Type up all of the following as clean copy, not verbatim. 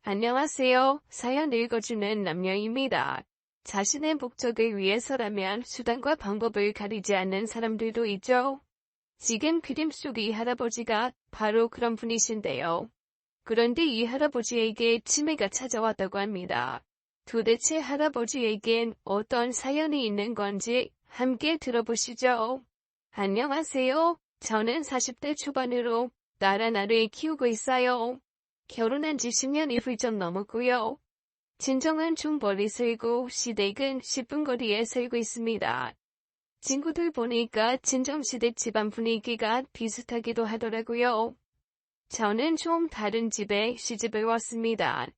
안녕하세요. 사연 읽어주는 남녀입니다. 자신의 목적을 위해서라면 수단과 방법을 가리지 않는 사람들도 있죠. 지금 그림 속 이 할아버지가 바로 그런 분이신데요. 그런데 이 할아버지에게 치매가 찾아왔다고 합니다. 도대체 할아버지에겐 어떤 사연이 있는 건지 함께 들어보시죠. 안녕하세요. 저는 40대 초반으로 딸 하나를 키우고 있어요. 결혼한 지 10년이 훌쩍 넘었고요. 친정은 좀 멀리 살고 시댁은 10분 거리에 살고 있습니다. 친구들 보니까 친정시댁 집안 분위기가 비슷하기도 하더라고요. 저는 좀 다른 집에 시집을 왔습니다.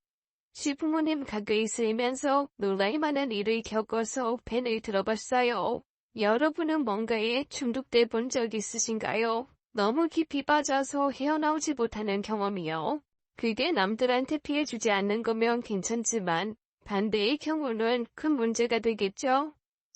시부모님 가까이 있으면서 놀랄 만한 일을 겪어서 팬을 들어봤어요. 여러분은 뭔가에 중독돼 본 적 있으신가요? 너무 깊이 빠져서 헤어나오지 못하는 경험이요. 그게 남들한테 피해주지 않는 거면 괜찮지만 반대의 경우는 큰 문제가 되겠죠?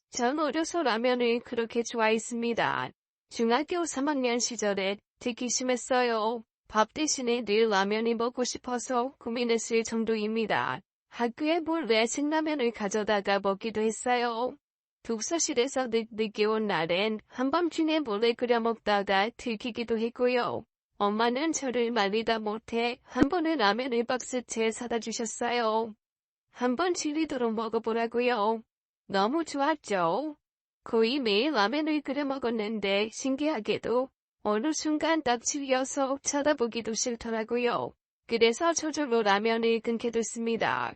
전 어려서 라면을 그렇게 좋아했습니다. 중학교 3학년 시절에 특히 심했어요. 밥 대신에 늘 라면이 먹고 싶어서 고민했을 정도입니다. 학교에 몰래 신라면을 가져다가 먹기도 했어요. 독서실에서 늦게 온 날엔 한밤중에 몰래 끓여 먹다가 들키기도 했고요. 엄마는 저를 말리다 못해 한 번은 라면을 박스째 사다 주셨어요. 한번 질리도록 먹어보라고요. 너무 좋았죠. 거의 매일 라면을 끓여 먹었는데 신기하게도 어느 순간 딱지위어서 쳐다보기도 싫더라고요. 그래서 저절로 라면을 끊게 됐습니다.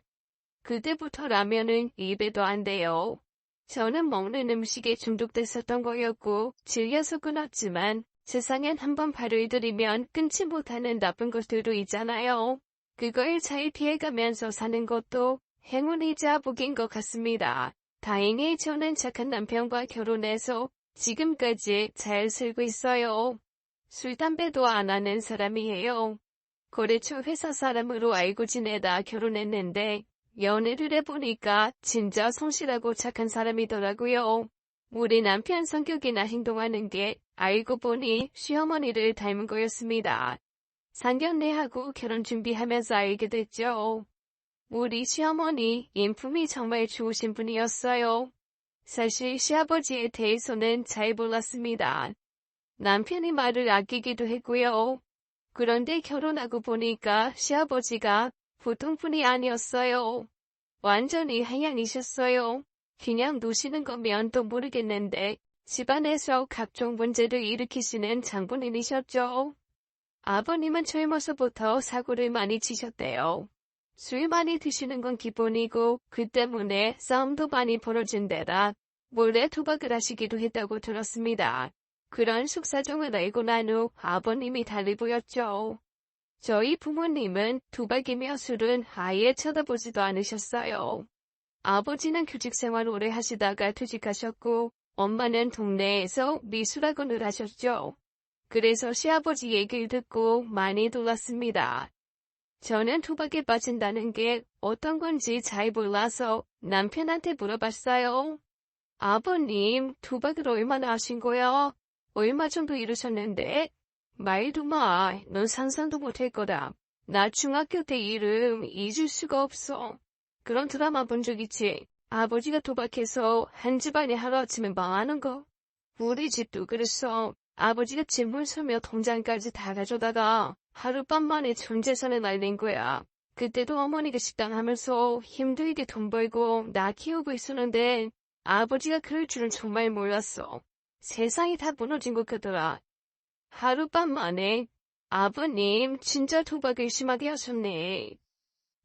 그때부터 라면은 입에도 안 돼요. 저는 먹는 음식에 중독됐었던 거였고 질려서 끊었지만 세상엔 한번 발을 들이면 끊지 못하는 나쁜 것들도 있잖아요. 그걸 잘 피해가면서 사는 것도 행운이자 복인 것 같습니다. 다행히 저는 착한 남편과 결혼해서 지금까지 잘 살고 있어요. 술, 담배도 안 하는 사람이에요. 거래처 회사 사람으로 알고 지내다 결혼했는데 연애를 해보니까 진짜 성실하고 착한 사람이더라고요. 우리 남편 성격이나 행동하는 게 알고 보니 시어머니를 닮은 거였습니다. 상견례하고 결혼 준비하면서 알게 됐죠. 우리 시어머니 인품이 정말 좋으신 분이었어요. 사실 시아버지에 대해서는 잘 몰랐습니다. 남편이 말을 아끼기도 했고요. 그런데 결혼하고 보니까 시아버지가 보통 분이 아니었어요. 완전히 하향이셨어요. 그냥 노시는 거면 또 모르겠는데 집안에서 각종 문제를 일으키시는 장본인이셨죠. 아버님은 젊어서부터 사고를 많이 치셨대요. 술 많이 드시는 건 기본이고 그 때문에 싸움도 많이 벌어진 데다 몰래 도박을 하시기도 했다고 들었습니다. 그런 속사정을 알고 난 후 아버님이 달리 보였죠. 저희 부모님은 도박이며 술은 아예 쳐다보지도 않으셨어요. 아버지는 교직 생활 오래 하시다가 퇴직하셨고 엄마는 동네에서 미술학원을 하셨죠. 그래서 시아버지 얘기를 듣고 많이 놀랐습니다. 저는 도박에 빠진다는 게 어떤 건지 잘 몰라서 남편한테 물어봤어요. 아버님, 도박을 얼마나 하신 거야? 얼마 정도 이루셨는데? 말도 마, 넌 상상도 못할 거다. 나 중학교 때 이름 잊을 수가 없어. 그런 드라마 본 적 있지? 아버지가 도박해서 한 집안이 하루아침에 망하는 거. 우리 집도 그랬어. 아버지가 집을 사며 통장까지 다 가져다가 하룻밤 만에 전 재산을 날린 거야. 그때도 어머니가 식당 하면서 힘들게 돈 벌고 나 키우고 있었는데 아버지가 그럴 줄은 정말 몰랐어. 세상이 다 무너진 것 같더라. 하룻밤 만에. 아버님 진짜 도박을 심하게 하셨네.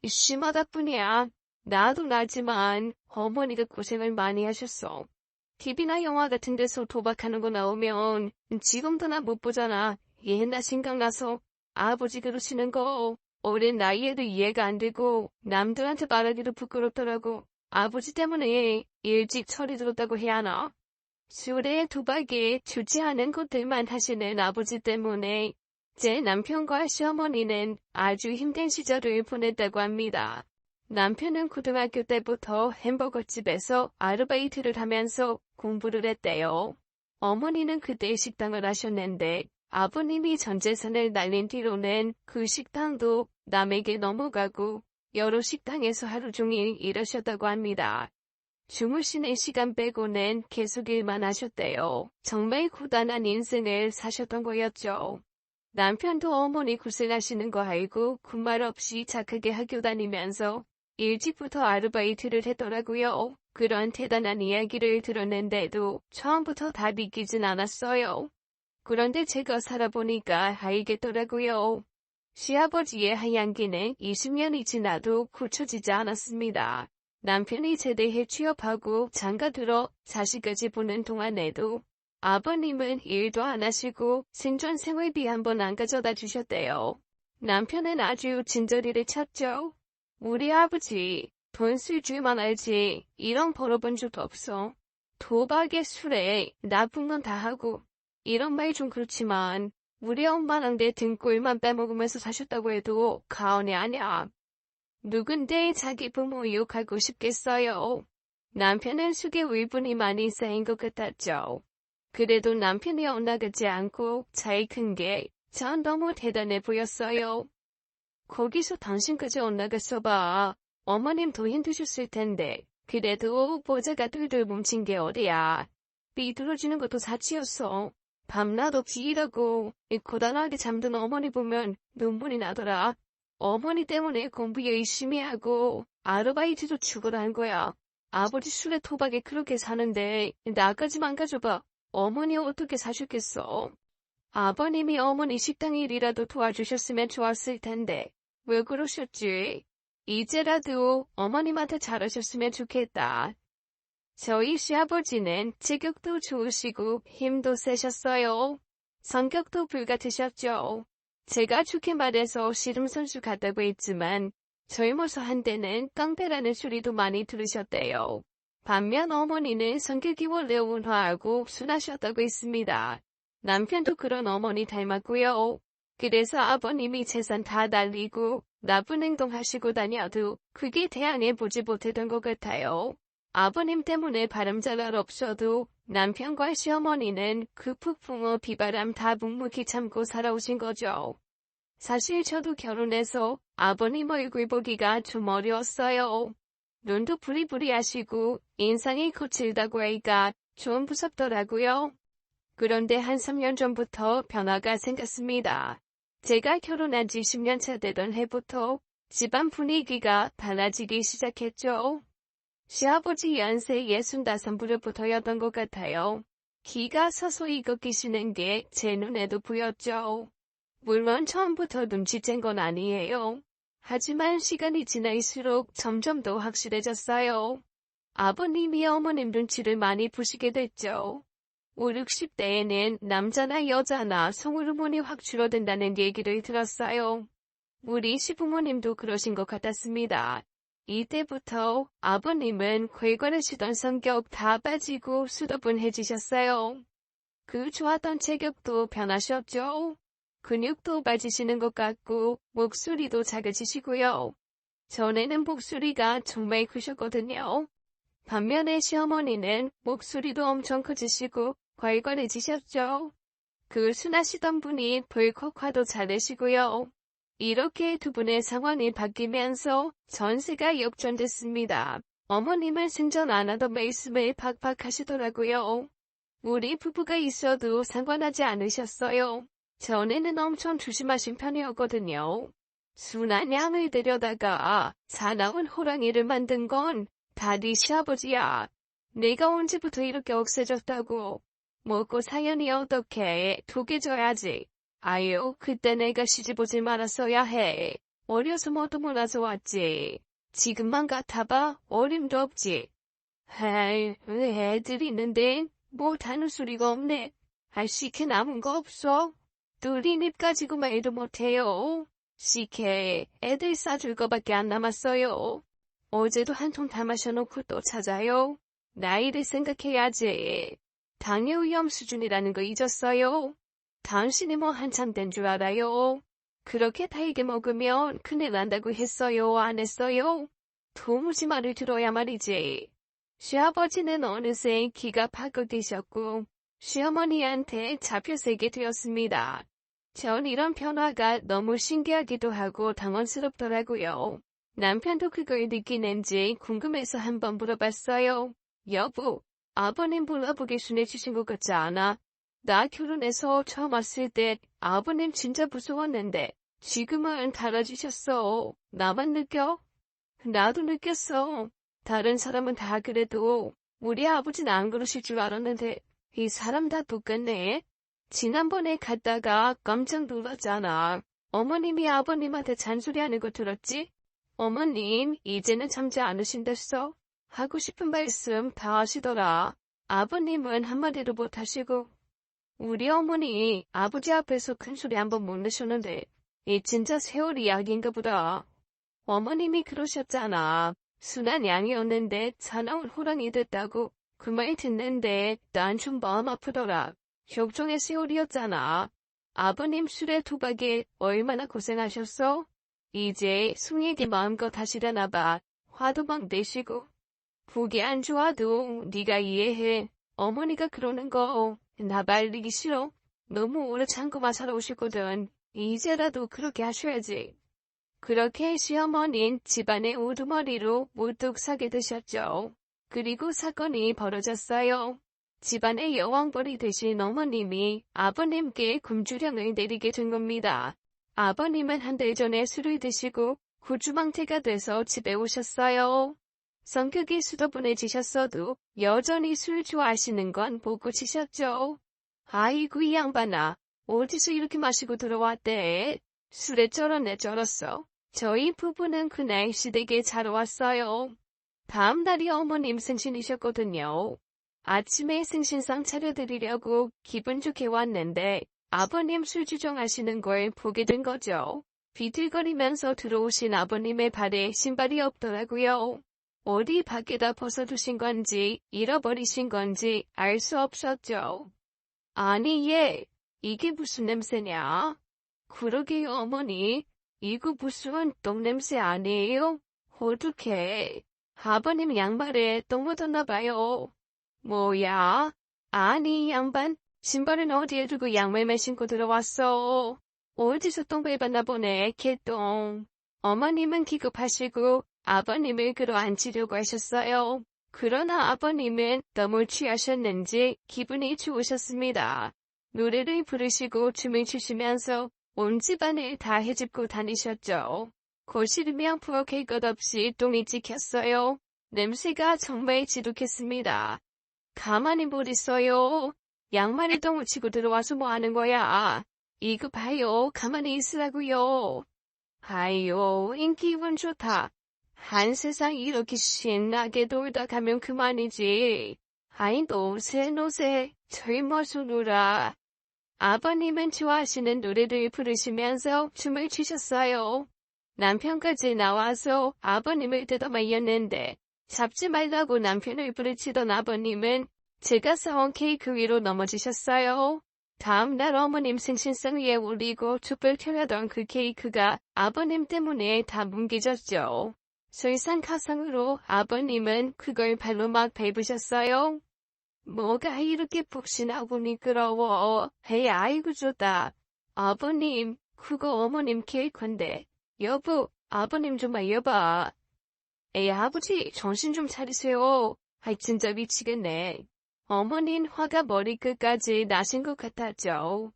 심하다뿐이야. 나도 나지만 어머니가 고생을 많이 하셨어. TV나 영화 같은 데서 도박하는 거 나오면 지금도 나 못 보잖아. 옛날 생각나서 아버지 그러시는 거 어린 나이에도 이해가 안 되고 남들한테 말하기도 부끄럽더라고. 아버지 때문에 일찍 철이 들었다고 해야 하나? 술에 도박에 좋지 않은 것들만 하시는 아버지 때문에 제 남편과 시어머니는 아주 힘든 시절을 보냈다고 합니다. 남편은 고등학교 때부터 햄버거집에서 아르바이트를 하면서 공부를 했대요. 어머니는 그때 식당을 하셨는데 아버님이 전 재산을 날린 뒤로는 그 식당도 남에게 넘어가고 여러 식당에서 하루 종일 일하셨다고 합니다. 주무시는 시간 빼고는 계속 일만 하셨대요. 정말 고단한 인생을 사셨던 거였죠. 남편도 어머니 고생하시는 거 알고 군말 없이 착하게 학교 다니면서 일찍부터 아르바이트를 했더라고요. 그런 대단한 이야기를 들었는데도 처음부터 다 믿기진 않았어요. 그런데 제가 살아보니까 알겠더라고요. 시아버지의 하얀기는 20년이 지나도 고쳐지지 않았습니다. 남편이 제대해 취업하고 장가 들어 자식까지 보는 동안에도 아버님은 일도 안 하시고 생존 생활비 한 번 안 가져다 주셨대요. 남편은 아주 진저리를 쳤죠. 우리 아버지 돈 쓸 줄만 알지 이런 벌어본 적도 없어. 도박에 술에 나쁜 건 다 하고 이런 말 좀 그렇지만 우리 엄마랑 내 등골만 빼먹으면서 사셨다고 해도 가언이 아니야. 누군데 자기 부모 욕하고 싶겠어요. 남편은 속에 울분이 많이 쌓인 것 같았죠. 그래도 남편이 엇나가지 않고 잘 큰 게 전 너무 대단해 보였어요. 거기서 당신까지 엇나갔어 봐. 어머님도 힘드셨을 텐데. 그래도 보자가 뚫뚫 뭉친 게 어디야. 삐뚤어지는 것도 사치였어. 밤낮 없이 일하고 고단하게 잠든 어머니 보면 눈물이 나더라. 어머니 때문에 공부 열심히 하고 아르바이트도 죽어라 한 거야. 아버지 술에 토박에 그렇게 사는데 나까지 망가져봐. 어머니 어떻게 사셨겠어? 아버님이 어머니 식당 일이라도 도와주셨으면 좋았을 텐데 왜 그러셨지? 이제라도 어머님한테 잘하셨으면 좋겠다. 저희 시아버지는 체격도 좋으시고 힘도 세셨어요. 성격도 불같으셨죠. 제가 좋게 말해서 씨름선수 같다고 했지만 젊어서 한때는 깡패라는 소리도 많이 들으셨대요. 반면 어머니는 성격이 원래 온화하고 순하셨다고 했습니다. 남편도 그런 어머니 닮았고요. 그래서 아버님이 재산 다 날리고 나쁜 행동하시고 다녀도 그게 대항해보지 못했던 것 같아요. 아버님 때문에 바람잘 없어도 남편과 시어머니는 그 폭풍우 비바람 다 묵묵히 참고 살아오신 거죠. 사실 저도 결혼해서 아버님 얼굴 보기가 좀 어려웠어요. 눈도 부리부리하시고 인상이 거칠다고 하니까 좀 무섭더라고요. 그런데 한 3년 전부터 변화가 생겼습니다. 제가 결혼한 지 10년 차 되던 해부터 집안 분위기가 달라지기 시작했죠. 시아버지 연세 65부터였던 것 같아요. 기가 서서히 꺾이시는 게 제 눈에도 보였죠. 물론 처음부터 눈치챈 건 아니에요. 하지만 시간이 지날수록 점점 더 확실해졌어요. 아버님이 어머님 눈치를 많이 보시게 됐죠. 5, 60대에는 남자나 여자나 성호르몬이 확 줄어든다는 얘기를 들었어요. 우리 시부모님도 그러신 것 같았습니다. 이때부터 아버님은 괄괄하시던 성격 다 빠지고 수더분해지셨어요. 그 좋았던 체격도 변하셨죠. 근육도 빠지시는 것 같고 목소리도 작아지시고요. 전에는 목소리가 정말 크셨거든요. 반면에 시어머니는 목소리도 엄청 커지시고 괄괄해지셨죠. 그 순하시던 분이 벌컥 화도 잘 내시고요. 이렇게 두 분의 상황이 바뀌면서 전세가 역전됐습니다. 어머님은 생전 안 하던 말씀을 팍팍 하시더라고요. 우리 부부가 있어도 상관하지 않으셨어요. 전에는 엄청 조심하신 편이었거든요. 순한 양을 데려다가 사나운 호랑이를 만든 건 다 네 시아버지야. 내가 언제부터 이렇게 억세졌다고. 먹고 사연이 어떻게 독해져야지. 아유, 그때 내가 시집오지 말았어야 해. 어려서 뭐도 몰라서 왔지. 지금만 같아봐 어림도 없지. 헤이, 애들 있는데 못하는 소리가 없네. 시켜 남은 거 없어? 둘이 입 가지고 말도 못해요. 시켜 애들 싸줄 거밖에 안 남았어요. 어제도 한 통 다 마셔놓고 또 찾아요. 나이를 생각해야지. 당뇨 위험 수준이라는 거 잊었어요? 당신이 뭐 한참 된 줄 알아요? 그렇게 달게 먹으면 큰일 난다고 했어요? 안 했어요? 도무지 말을 들어야 말이지. 시아버지는 어느새 기가 파고드셨고 시어머니한테 잡혀세게 되었습니다. 전 이런 변화가 너무 신기하기도 하고 당황스럽더라고요. 남편도 그걸 느끼는지 궁금해서 한번 물어봤어요. 여보, 아버님 불러보기 순해지신 것 같지 않아? 나 결혼해서 처음 왔을 때 아버님 진짜 무서웠는데 지금은 달라지셨어. 나만 느껴? 나도 느꼈어. 다른 사람은 다 그래도 우리 아버지는 안 그러실 줄 알았는데 이 사람 다 똑같네. 지난번에 갔다가 깜짝 놀랐잖아. 어머님이 아버님한테 잔소리하는 거 들었지? 어머님, 이제는 참지 않으신댔어. 하고 싶은 말씀 다 하시더라. 아버님은 한마디도 못하시고. 우리 어머니 아버지 앞에서 큰소리 한 번 못 내셨는데 이 진짜 세월 이야기인가 보다. 어머님이 그러셨잖아. 순한 양이었는데 사나운 호랑이 됐다고. 그 말 듣는데 난 좀 마음 아프더라. 혁종의 세월이었잖아. 아버님 술에 도박에 얼마나 고생하셨어? 이제 숭에게 마음껏 하시려나 봐. 화도 막 내시고. 보기 안 좋아도 네가 이해해. 어머니가 그러는 거 나 말리기 싫어. 너무 오래 참고만 살아오셨거든. 이제라도 그렇게 하셔야지. 그렇게 시어머니는 집안의 우두머리로 무뚝 서게 되셨죠. 그리고 사건이 벌어졌어요. 집안의 여왕벌이 되신 어머님이 아버님께 굶주령을 내리게 된 겁니다. 아버님은 한 달 전에 술을 드시고 구주망태가 돼서 집에 오셨어요. 성격이 수더분해지셨어도 여전히 술 좋아하시는 건 보고 지셨죠. 아이고 이 양반아, 어디서 이렇게 마시고 들어왔대? 술에 쩔었네 쩔었어. 저희 부부는 그날 시댁에 자러 왔어요. 다음 날이 어머님 생신이셨거든요. 아침에 생신상 차려드리려고 기분 좋게 왔는데 아버님 술 주정하시는 걸 보게 된 거죠. 비틀거리면서 들어오신 아버님의 발에 신발이 없더라고요. 어디 밖에다 벗어두신 건지 잃어버리신 건지 알 수 없었죠. 아니 얘, 이게 무슨 냄새냐? 그러게요 어머니, 이거 무슨 똥냄새 아니에요? 어떡해. 아버님 양말에 똥 묻었나 봐요. 뭐야? 아니 이 양반, 신발은 어디에 두고 양말만 신고 들어왔어? 어디서 똥 밟았나 보네, 개똥. 어머님은 기겁하시고 아버님을 끌어안치려고 하셨어요. 그러나 아버님은 너무 취하셨는지 기분이 좋으셨습니다. 노래를 부르시고 춤을 추시면서 온 집안을 다 헤집고 다니셨죠. 거실이면 부엌에 것 없이 똥이 찍혔어요. 냄새가 정말 지독했습니다. 가만히 못 있어요. 양말에 똥 묻히고 들어와서 뭐 하는 거야? 이거 봐요. 가만히 있으라고요. 아유, 기분 좋다. 한 세상 이렇게 신나게 놀다 가면 그만이지. 아이 노세 노세 젊어서 놀아. 아버님은 좋아하시는 노래를 부르시면서 춤을 추셨어요. 남편까지 나와서 아버님을 뜯어말렸는데 잡지 말라고 남편을 부르치던 아버님은 제가 사온 케이크 위로 넘어지셨어요. 다음 날 어머님 생신상 위에 올리고 촛불 켜려던 그 케이크가 아버님 때문에 다 뭉개졌죠. 설상가상으로 아버님은 그걸 발로 막 밟으셨어요. 뭐가 이렇게 푹신하고 미끄러워. 헤이 아이고 좋다. 아버님, 그거 어머님 케이크인데. 여보, 아버님 좀 알려봐. 에이 아버지, 정신 좀 차리세요. 아이 진짜 미치겠네. 어머닌 화가 머리끝까지 나신 것 같았죠.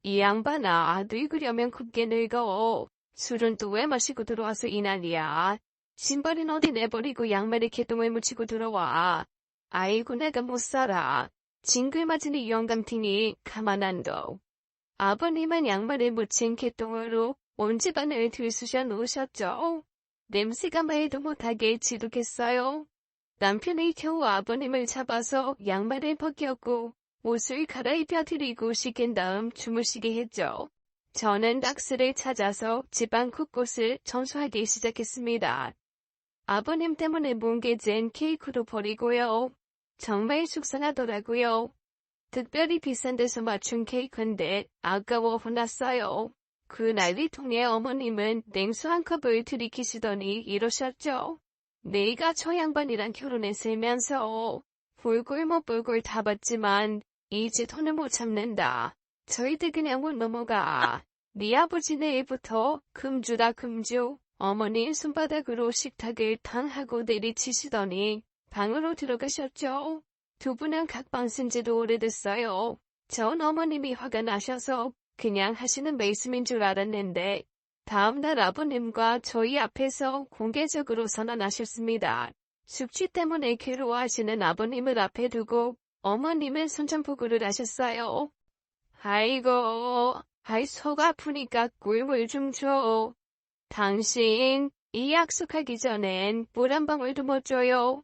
이 양반아, 아들 그려면 굽게 늙어. 술은 또 왜 마시고 들어와서 이 난리야. 신발은 어디 내버리고 양말에 개똥을 묻히고 들어와. 아이고 내가 못 살아. 징글 맞은 이 영감탱이 가만 안 둬. 아버님은 양말에 묻힌 개똥으로 온 집안을 들쑤셔 놓으셨죠. 냄새가 말도 못하게 지독했어요. 남편이 겨우 아버님을 잡아서 양말을 벗겼고 옷을 갈아입혀 드리고 씻긴 다음 주무시게 했죠. 저는 락스를 찾아서 집안 곳곳을 청소하기 시작했습니다. 아버님 때문에 뭉개진 케이크도 버리고요. 정말 속상하더라고요. 특별히 비싼 데서 맞춘 케이크인데 아까워 혼났어요. 그날이 통해 어머님은 냉수 한 컵을 들이키시더니 이러셨죠. 내가 저 양반이랑 결혼했으면서 볼골 못 볼골 다 봤지만 이제 돈을 못 참는다. 저희들 그냥 못 넘어가. 네 아버지 내일부터 금주다 금주. 어머니 손바닥으로 식탁을 탕하고 내리치시더니 방으로 들어가셨죠. 두 분은 각방 쓴 지도 오래됐어요. 전 어머님이 화가 나셔서 그냥 하시는 말씀인 줄 알았는데 다음날 아버님과 저희 앞에서 공개적으로 선언하셨습니다. 숙취 때문에 괴로워하시는 아버님을 앞에 두고 어머님은 손전포고를 하셨어요. 아이고, 속 아프니까 꿀물 좀 줘. 당신, 이 약속하기 전엔 물 한 방울도 못 줘요.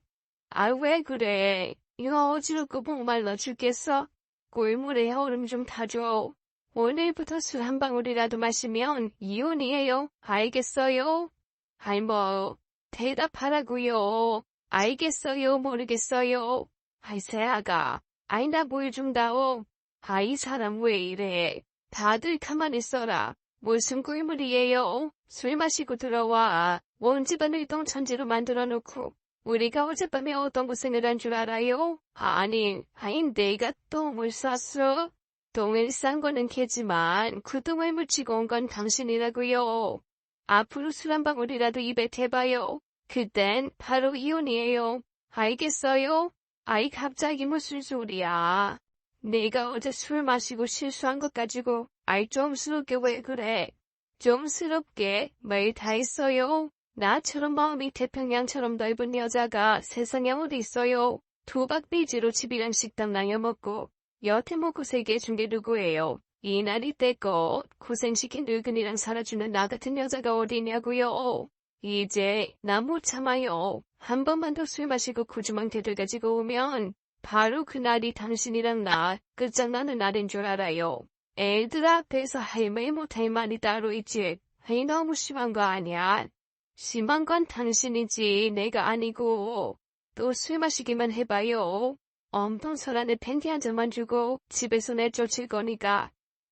아, 왜 그래? 이거 어지럽고 목말라 죽겠어. 꿀물에 얼음 좀 타줘. 오늘부터 술 한 방울이라도 마시면 이혼이에요. 알겠어요? 아이 뭐, 대답하라고요. 알겠어요, 모르겠어요. 아이 새아가, 아이 나 물 좀 다오. 아이 사람 왜 이래? 다들 가만히 있어라. 무슨 꿀물이에요? 술 마시고 들어와. 온 집안을 똥천지로 만들어 놓고 우리가 어젯밤에 어떤 고생을 한 줄 알아요? 아니 내가 똥을 쌌어? 똥을 싼 거는 걔지만 그 똥을 묻히고 온 건 당신이라고요. 앞으로 술 한 방울이라도 입에 대봐요. 그땐 바로 이혼이에요. 알겠어요? 아이 갑자기 무슨 소리야. 내가 어제 술 마시고 실수한 것 가지고 좀스럽게 왜 그래? 좀스럽게 매일 다 있어요. 나처럼 마음이 태평양처럼 넓은 여자가 세상에 어디 있어요. 도박비지로 집이랑 식당 나눠먹고 여태 먹고 세게 준 게 누구예요? 이날이 때껏 고생시킨 늙은이랑 살아주는 나 같은 여자가 어디냐고요. 이제 나 못 참아요. 한 번만 더 술 마시고 구주망태들 가지고 오면 바로 그날이 당신이랑 나 끝장나는 날인 줄 알아요. 애들 앞에서 할매 못할 말이 따로 있지. 너무 심한 거 아니야? 심한 건 당신이지 내가 아니고. 또 술 마시기만 해봐요. 엄청 설안에 팬티 한 잔만 주고 집에서 내쫓을 거니까.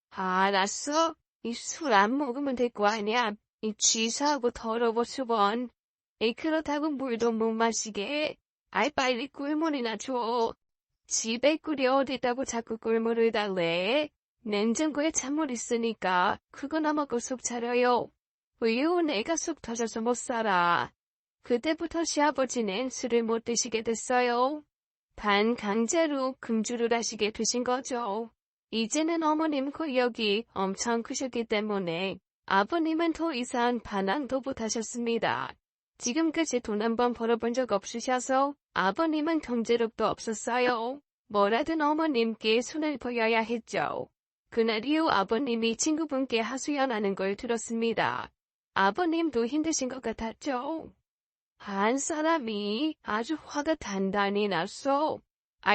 알았어. 이 술 안 먹으면 될 거 아니야. 이 취사하고 더러워 수번. 그렇다고 물도 못 마시게. 빨리 꿀물이나 줘. 집에 꿀이 어디다고 자꾸 꿀물을 달래. 냉장고에 찬물 있으니까 그거나 먹고 속 차려요. 우유 내가 속 터져서 못 살아. 그때부터 시아버지는 술을 못 드시게 됐어요. 반강제로 금주를 하시게 되신 거죠. 이제는 어머님 고역이 엄청 크셨기 때문에 아버님은 더 이상 반항도 못하셨습니다. 지금까지 돈 한 번 벌어본 적 없으셔서 아버님은 경제력도 없었어요. 뭐라든 어머님께 손을 보여야 했죠. 그날 이후 아버님이 친구분께 하소연하는 걸 들었습니다. 아버님도 힘드신 것 같았죠. 한 사람이 아주 화가 단단히 났어.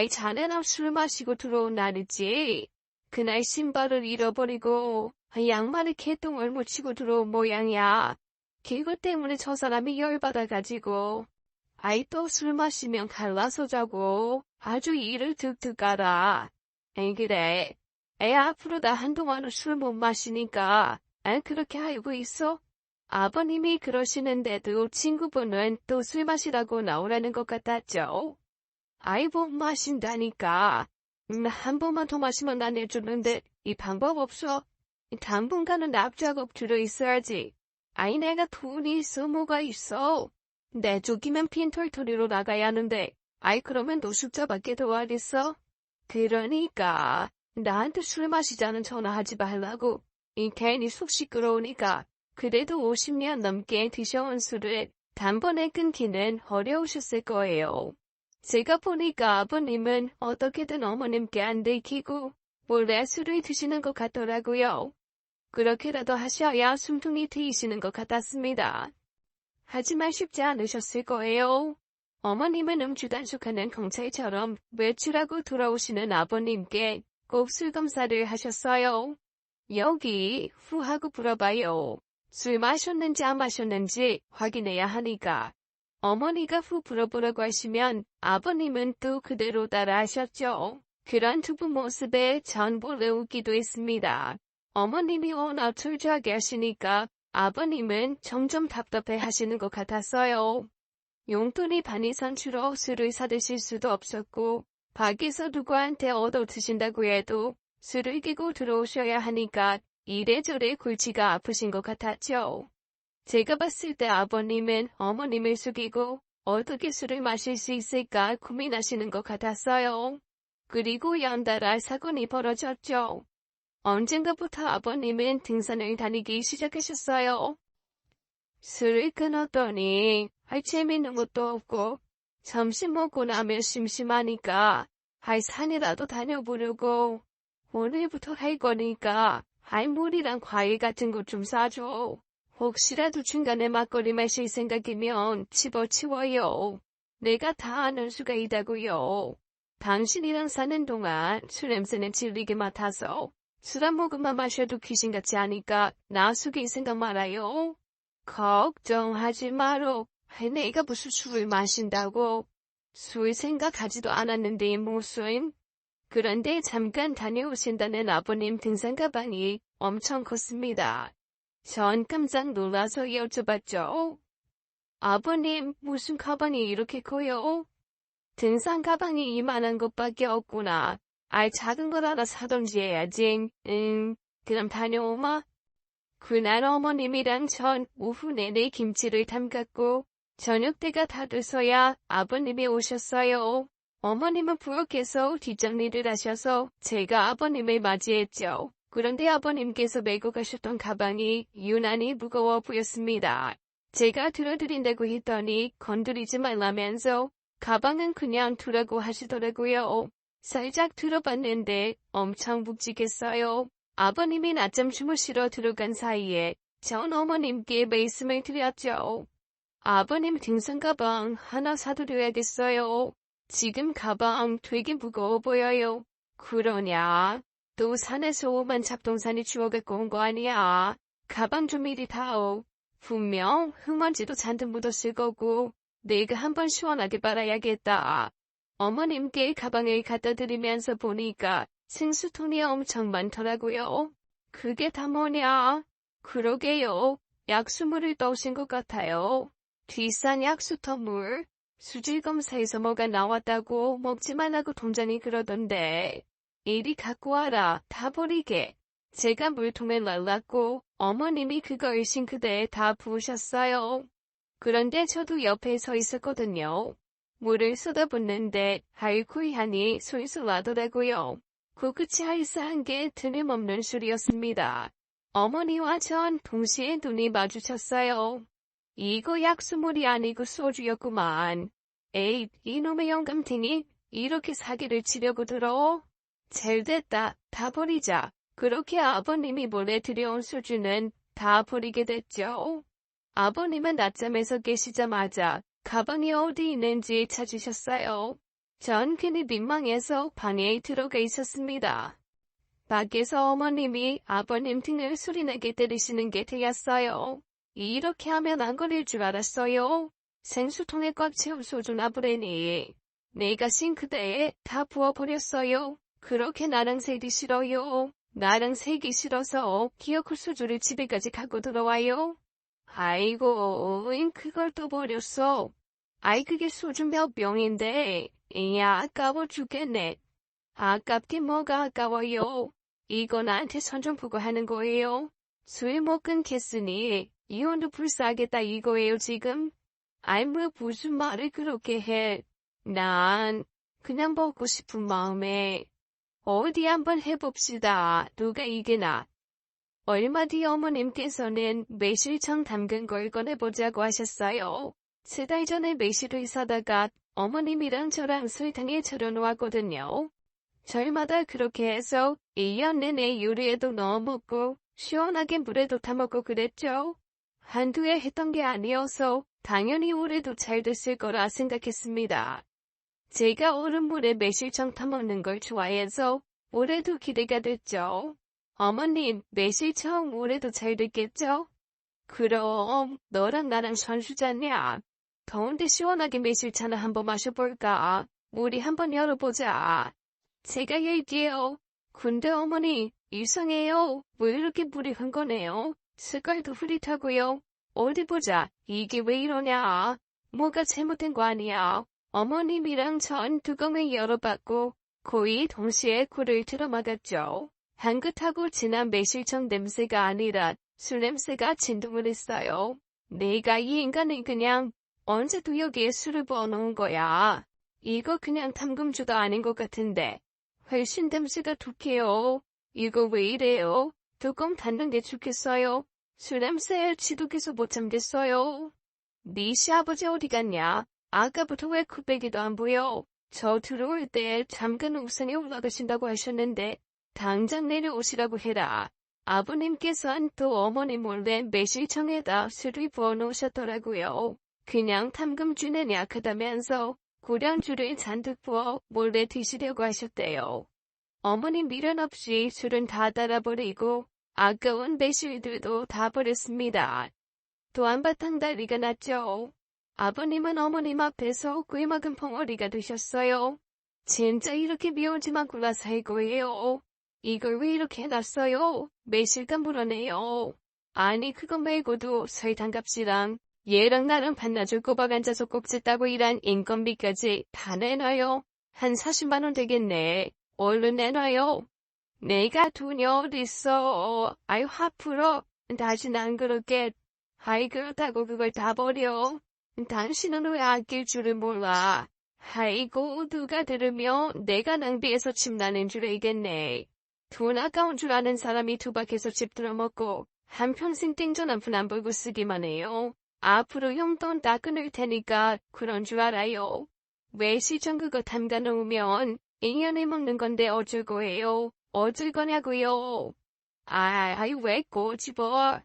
자네랑 술 마시고 들어온 날이지. 그날 신발을 잃어버리고 양말에 개똥을 묻히고 들어온 모양이야. 그것 때문에 저 사람이 열받아가지고 또 술 마시면 갈라서 자고 아주 이를 득득 깔아. 그래. 앞으로 나 한동안은 술 못 마시니까 그렇게 알고 있어? 아버님이 그러시는데도 친구분은 또 술 마시라고 나오라는 것 같았죠. 못 마신다니까. 한 번만 더 마시면 난 내주는데 이 방법 없어. 당분간은 납작업 들어있어야지. 내가 돈이 있어 뭐가 있어. 내쫓기면 핀털터리로 나가야 하는데 그러면 노숙자밖에 더 어딨어? 그러니까 나한테 술 마시자는 전화하지 말라고. 괜히 속 시끄러우니까. 그래도 50년 넘게 드셔온 술을 단번에 끊기는 어려우셨을 거예요. 제가 보니까 아버님은 어떻게든 어머님께 안 들키고 몰래 술을 드시는 것 같더라고요. 그렇게라도 하셔야 숨통이 트이시는 것 같았습니다. 하지만 쉽지 않으셨을 거예요. 어머님은 음주 단속하는 경찰처럼 외출하고 돌아오시는 아버님께 꼭 술 검사를 하셨어요. 여기 후 하고 불어봐요. 술 마셨는지 안 마셨는지 확인해야 하니까. 어머니가 후 불어보라고 하시면 아버님은 또 그대로 따라 하셨죠. 그런 두 분 모습에 전 몰래 웃기도 했습니다. 어머님이 워낙 철저하게 하시니까 아버님은 점점 답답해 하시는 것 같았어요. 용돈이 반 이상 줄어 술을 사드실 수도 없었고 밖에서 누구한테 얻어 드신다고 해도 술을 끼고 들어오셔야 하니까 이래저래 골치가 아프신 것 같았죠. 제가 봤을 때 아버님은 어머님을 속이고 어떻게 술을 마실 수 있을까 고민하시는 것 같았어요. 그리고 연달아 사건이 벌어졌죠. 언젠가부터 아버님은 등산을 다니기 시작하셨어요. 술을 끊었더니 할 재미있는 것도 없고 점심 먹고 나면 심심하니까 산이라도 다녀보려고 오늘부터 할 거니까 물이랑 과일 같은 것 좀 사줘. 혹시라도 중간에 막걸리 마실 생각이면 집어치워요. 내가 다 아는 수가 있다고요. 당신이랑 사는 동안 술 냄새는 질리게 맡아서 술 한 모금만 마셔도 귀신같이 하니까 나 속일 생각 말아요. 걱정하지 마로. 내가 무슨 술을 마신다고. 술 생각하지도 않았는데 무슨. 그런데 잠깐 다녀오신다는 아버님 등산 가방이 엄청 컸습니다. 전 깜짝 놀라서 여쭤봤죠. 아버님, 무슨 가방이 이렇게 커요? 등산 가방이 이만한 것밖에 없구나. 작은 걸 하나 사던지 해야지. 그럼 다녀오마. 그날 어머님이랑 전 오후 내내 김치를 담갔고 저녁 때가 다 돼서야 아버님이 오셨어요. 어머님은 부엌에서 뒷정리를 하셔서 제가 아버님을 맞이했죠. 그런데 아버님께서 메고 가셨던 가방이 유난히 무거워 보였습니다. 제가 들어드린다고 했더니 건드리지 말라면서 가방은 그냥 두라고 하시더라고요. 살짝 들어봤는데 엄청 묵직했어요. 아버님이 낮잠 주무시러 들어간 사이에 전 어머님께 말씀을 드렸죠. 아버님 등산 가방 하나 사드려야겠어요. 지금 가방 되게 무거워 보여요. 그러냐? 또 산에서 오만 잡동사니 주워갖고 온 거 아니야. 가방 좀 이리 다오. 분명 흙먼지도 잔뜩 묻었을 거고 내가 한번 시원하게 빨아야겠다. 어머님께 가방을 갖다 드리면서 보니까 생수통이 엄청 많더라고요. 그게 다 뭐냐? 그러게요. 약수물을 떠오신 것 같아요. 뒷산 약수터물. 수질검사에서 뭐가 나왔다고 먹지 말라고 동장이 그러던데. 이리 갖고 와라. 다 버리게. 제가 물통에 날랐고 어머님이 그걸 싱크대에 다 부으셨어요. 그런데 저도 옆에 서 있었거든요. 물을 쏟아붓는데 알코올 향이 솔솔 나더라고요. 코끝이 알싸한 게 틀림없는 술이었습니다. 어머니와 전 동시에 눈이 마주쳤어요. 이거 약수물이 아니고 소주였구만. 에이, 이놈의 영감탱이 이렇게 사기를 치려고 들어? 잘됐다. 다 버리자. 그렇게 아버님이 몰래 들여온 소주는 다 버리게 됐죠. 아버님은 낮잠에서 깨시자마자 가방이 어디 있는지 찾으셨어요. 전 괜히 민망해서 방에 들어가 있었습니다. 밖에서 어머님이 아버님 등을 소리나게 때리시는 게 되었어요. 이렇게 하면 안 걸릴 줄 알았어요. 생수통에 꽉 채운 소주 나부레니 내가 싱크대에 다 부어버렸어요. 그렇게 나랑 살기 싫어요. 나랑 살기 싫어서 기어코 소주를 집에까지 갖고 들어와요. 아이고, 그걸 또 버렸어. 그게 소주 몇 병인데. 이야, 아까워 죽겠네. 아깝긴 뭐가 아까워요. 이거 나한테 선 좀 보고 하는 거예요. 술 못 끊겠으니 이혼도 불사하겠다 이거예요 지금. 뭐 무슨 말을 그렇게 해. 난 그냥 먹고 싶은 마음에. 어디 한번 해봅시다. 누가 이기나. 얼마 뒤 어머님께서는 매실청 담근 걸 꺼내보자고 하셨어요. 3달 전에 매실을 사다가 어머님이랑 저랑 설탕에 절여놓았거든요. 절마다 그렇게 해서 1년 내내 요리에도 넣어 먹고 시원하게 물에도 타먹고 그랬죠. 한두 해 했던 게 아니어서 당연히 올해도 잘 됐을 거라 생각했습니다. 제가 얼음물에 매실청 타먹는 걸 좋아해서 올해도 기대가 됐죠. 어머님, 매실청 올해도 잘 됐겠죠? 그럼 너랑 나랑 선수잖냐. 더운데 시원하게 매실차나 한번 마셔볼까? 우리 한번 열어보자. 제가 얘기해요. 근데 어머니, 이상해요. 왜 이렇게 물이 흥건해요? 색깔도 흐릿하고요. 어디 보자. 이게 왜 이러냐? 뭐가 잘못된 거 아니야? 어머님이랑 전 뚜껑을 열어봤고 거의 동시에 코를 틀어막았죠. 향긋하고 진한 매실청 냄새가 아니라 술 냄새가 진동을 했어요. 내가 이 인간을 그냥 언제도 여기에 술을 부어놓은 거야. 이거 그냥 담금주도 아닌 것 같은데. 훨씬 냄새가 독해요. 이거 왜 이래요? 뚜껑 닫는 게 좋겠어요. 술 냄새에 지독해서 못 참겠어요. 네 시아버지 어디 갔냐? 아까부터 왜 코빼기도 안 보여? 저 들어올 때 잠깐 옥상에 올라가신다고 하셨는데 당장 내려오시라고 해라. 아버님께서는 또 어머니 몰래 매실청에다 술을 부어놓으셨더라고요. 그냥 탐금주는 약하다면서 고량주를 잔뜩 부어 몰래 드시려고 하셨대요. 어머니 미련 없이 술은 다 따라버리고 아까운 매실들도 다 버렸습니다. 또 한바탕 난리가 났죠. 아버님은 어머님 앞에서 꿀먹은 펑어리가 되셨어요. 진짜 이렇게 미워지만 골라 살 거예요. 이걸 왜 이렇게 해놨어요? 매실감 물어내요. 아니 그거 말고도 설탕값이랑 얘랑 나랑 반나절 꼬박 앉아서 꼭지 따고 일한 인건비까지 다 내놔요. 한 40만 원 되겠네. 얼른 내놔요. 내가 돈이 어딨어. 아이 화 풀어. 다시는 안 그럴게. 아이 그렇다고 그걸 다 버려. 당신은 왜 아낄 줄을 몰라. 아이고 누가 들으면 내가 낭비해서 침나는 줄 알겠네. 돈 아까운 줄 아는 사람이 투박해서 집 들어먹고 한평생 땡전 한 푼 안 벌고 쓰기만 해요. 앞으로 용돈 다 끊을 테니까 그런 줄 알아요. 왜 시청 그거 담가 놓으면 1년에 먹는 건데 어쩔 거예요. 어쩔 거냐고요. 아이 왜 꼬집어.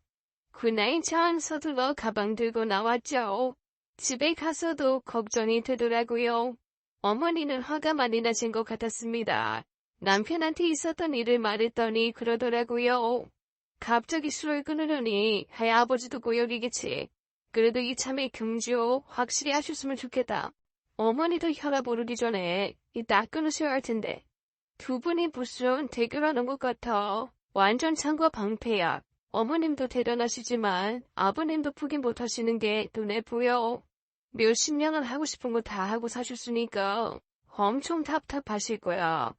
그날 전 서둘러 가방 들고 나왔죠. 집에 가서도 걱정이 되더라고요. 어머니는 화가 많이 나신 것 같았습니다. 남편한테 있었던 일을 말했더니 그러더라고요. 갑자기 술을 끊으려니 할아버지도 고역이겠지. 그래도 이참에 금주 확실히 하셨으면 좋겠다. 어머니도 혈압 오르기 전에 다 끊으셔야 할 텐데. 두 분이 무슨 대결하는 것 같아. 완전 창과 방패야. 어머님도 대단하시지만 아버님도 포기 못하시는 게 눈에 보여. 몇십 년은 하고 싶은 거 다 하고 사셨으니까 엄청 답답하실 거야.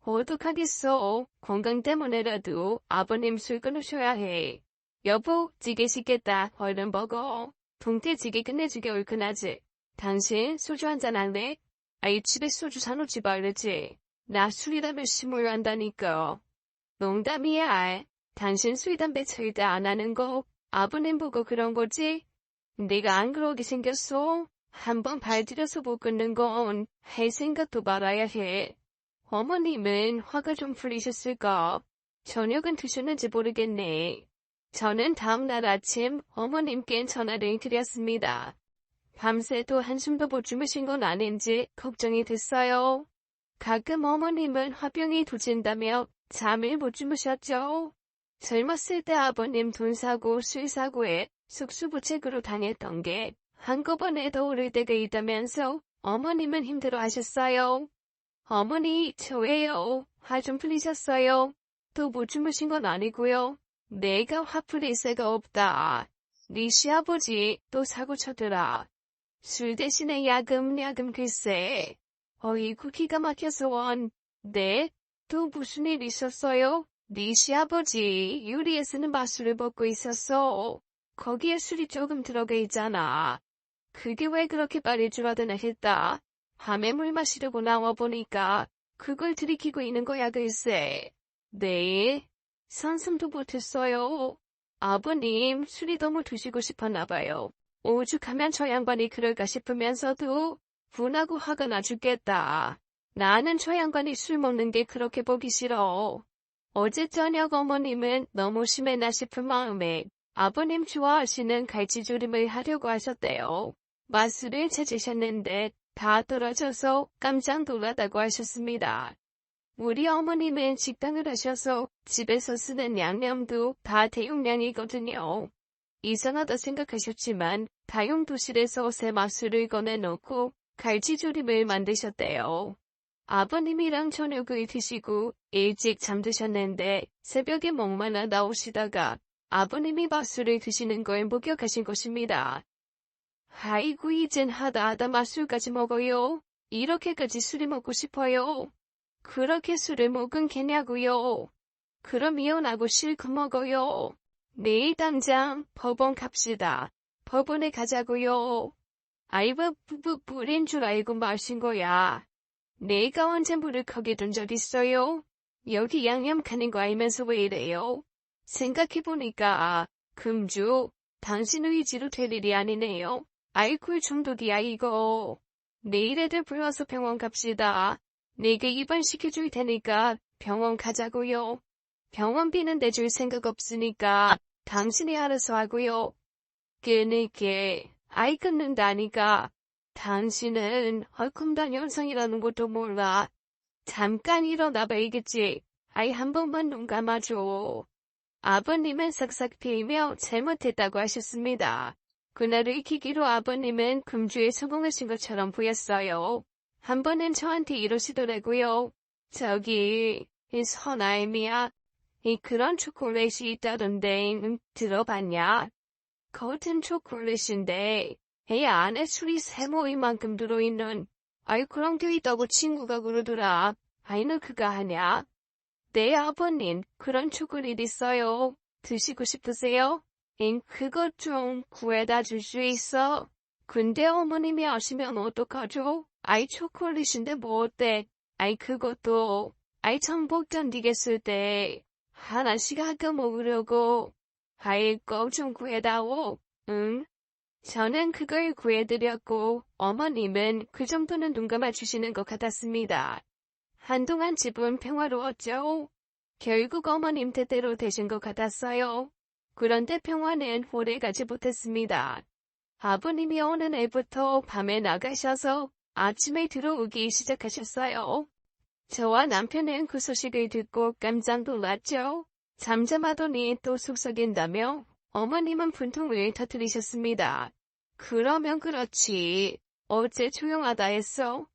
어떡하겠어. 건강 때문에라도 아버님 술 끊으셔야 해. 여보, 찌개 식겠다. 얼른 먹어. 동태찌개 끝내주게 얼큰하지. 당신 소주 한잔 할래? 아이 집에 소주 사놓지 말랬지. 나 술이다 몇심을 한다니까. 농담이야. 당신 술 담배 절대 안 하는 거 아버님 보고 그런 거지? 내가 안 그러게 생겼어. 한번 발들여서 못 끊는 건 할 생각도 말아야 해. 어머님은 화가 좀 풀리셨을까? 저녁은 드셨는지 모르겠네. 저는 다음날 아침 어머님께 전화를 드렸습니다. 밤새도 한숨도 못 주무신 건 아닌지 걱정이 됐어요. 가끔 어머님은 화병이 도진다며 잠을 못 주무셨죠. 젊었을 때 아버님 돈 사고 술 사고에 속수무책으로 당했던 게 한꺼번에 떠오를 때가 있다면서 어머님은 힘들어하셨어요. 어머니, 저예요. 화 좀 풀리셨어요? 또 못 주무신 건 아니고요. 내가 화 풀릴 새가 없다. 네 시아버지 또 사고 쳐더라. 술 대신에 야금 글쎄. 어이구 기가 막혀서 원. 네? 또 무슨 일 있었어요? 네 시아버지 유리에 쓰는 마술을 벗고 있었어. 거기에 술이 조금 들어가 있잖아. 그게 왜 그렇게 빨리 줄어드나 했다. 밤에 물 마시려고 나와보니까 그걸 들이키고 있는 거야 글쎄. 네. 산숨도 못했어요. 아버님 술이 너무 드시고 싶었나 봐요. 오죽하면 저 양반이 그럴까 싶으면서도 분하고 화가 나 죽겠다. 나는 저 양반이 술 먹는 게 그렇게 보기 싫어. 어제 저녁 어머님은 너무 심했나 싶은 마음에 아버님 좋아하시는 갈치조림을 하려고 하셨대요. 마술을 찾으셨는데 다 떨어져서 깜짝 놀랐다고 하셨습니다. 우리 어머님은 식당을 하셔서 집에서 쓰는 양념도 다 대용량이거든요. 이상하다 생각하셨지만 다용도실에서 새 마술을 꺼내놓고 갈치조림을 만드셨대요. 아버님이랑 저녁을 드시고 일찍 잠드셨는데 새벽에 목말라 나오시다가 아버님이 마술을 드시는 걸 목격하신 것입니다. 아이고 이젠 하다 마술까지 먹어요. 이렇게까지 술이 먹고 싶어요. 그렇게 술을 먹은 개냐고요. 그럼 이혼하고 실컷 먹어요. 내일 당장 법원 갑시다. 법원에 가자고요. 아이고 뿌린 줄 알고 마신 거야. 내가 언제 물을 거기 둔 적 있어요? 여기 양념 가는 거 알면서 왜 이래요? 생각해보니까 금주 당신 의지로 될 일이 아니네요. 알코올 중독이야 이거. 내일 애들 불러서 병원 갑시다. 내게 입원시켜줄 테니까 병원 가자고요. 병원비는 내줄 생각 없으니까 당신이 알아서 하고요. 끊을게. 아이 끊는다니까. 당신은 헐컴단 현상이라는 것도 몰라. 잠깐 일어나봐야겠지. 아이 한 번만 눈 감아줘. 아버님은 싹싹 비이며 잘못했다고 하셨습니다. 그날을 계기로 아버님은 금주에 성공하신 것처럼 보였어요. 한 번은 저한테 이러시더라고요. 저기, 이 선아임이야. 이 그런 초콜릿이 있다던데 들어봤냐? 겉은 초콜릿인데 이 안에 술이 세모이만큼 들어있는 아이 그런 게 있다고 친구가 그러더라. 아이 너 그거 하냐? 네 아버님 그런 초콜릿 있어요. 드시고 싶으세요? 그것 좀 구해다 줄 수 있어? 근데 어머님이 아시면 어떡하죠? 아이 초콜릿인데 뭐 어때? 아이 그것도 아이 정복 견디겠을 때 하나씩 아껴 먹으려고. 아이 꼭 좀 구해다오. 응? 저는 그걸 구해드렸고 어머님은 그 정도는 눈 감아주시는 것 같았습니다. 한동안 집은 평화로웠죠. 결국 어머님 뜻대로 되신 것 같았어요. 그런데 평화는 오래가지 못했습니다. 아버님이 어느 날부터 밤에 나가셔서 아침에 들어오기 시작하셨어요. 저와 남편은 그 소식을 듣고 깜짝 놀랐죠. 잠잠하더니 또 속썩인다며 어머님은 분통을 터뜨리셨습니다. 그러면 그렇지. 어째 조용하다 했어?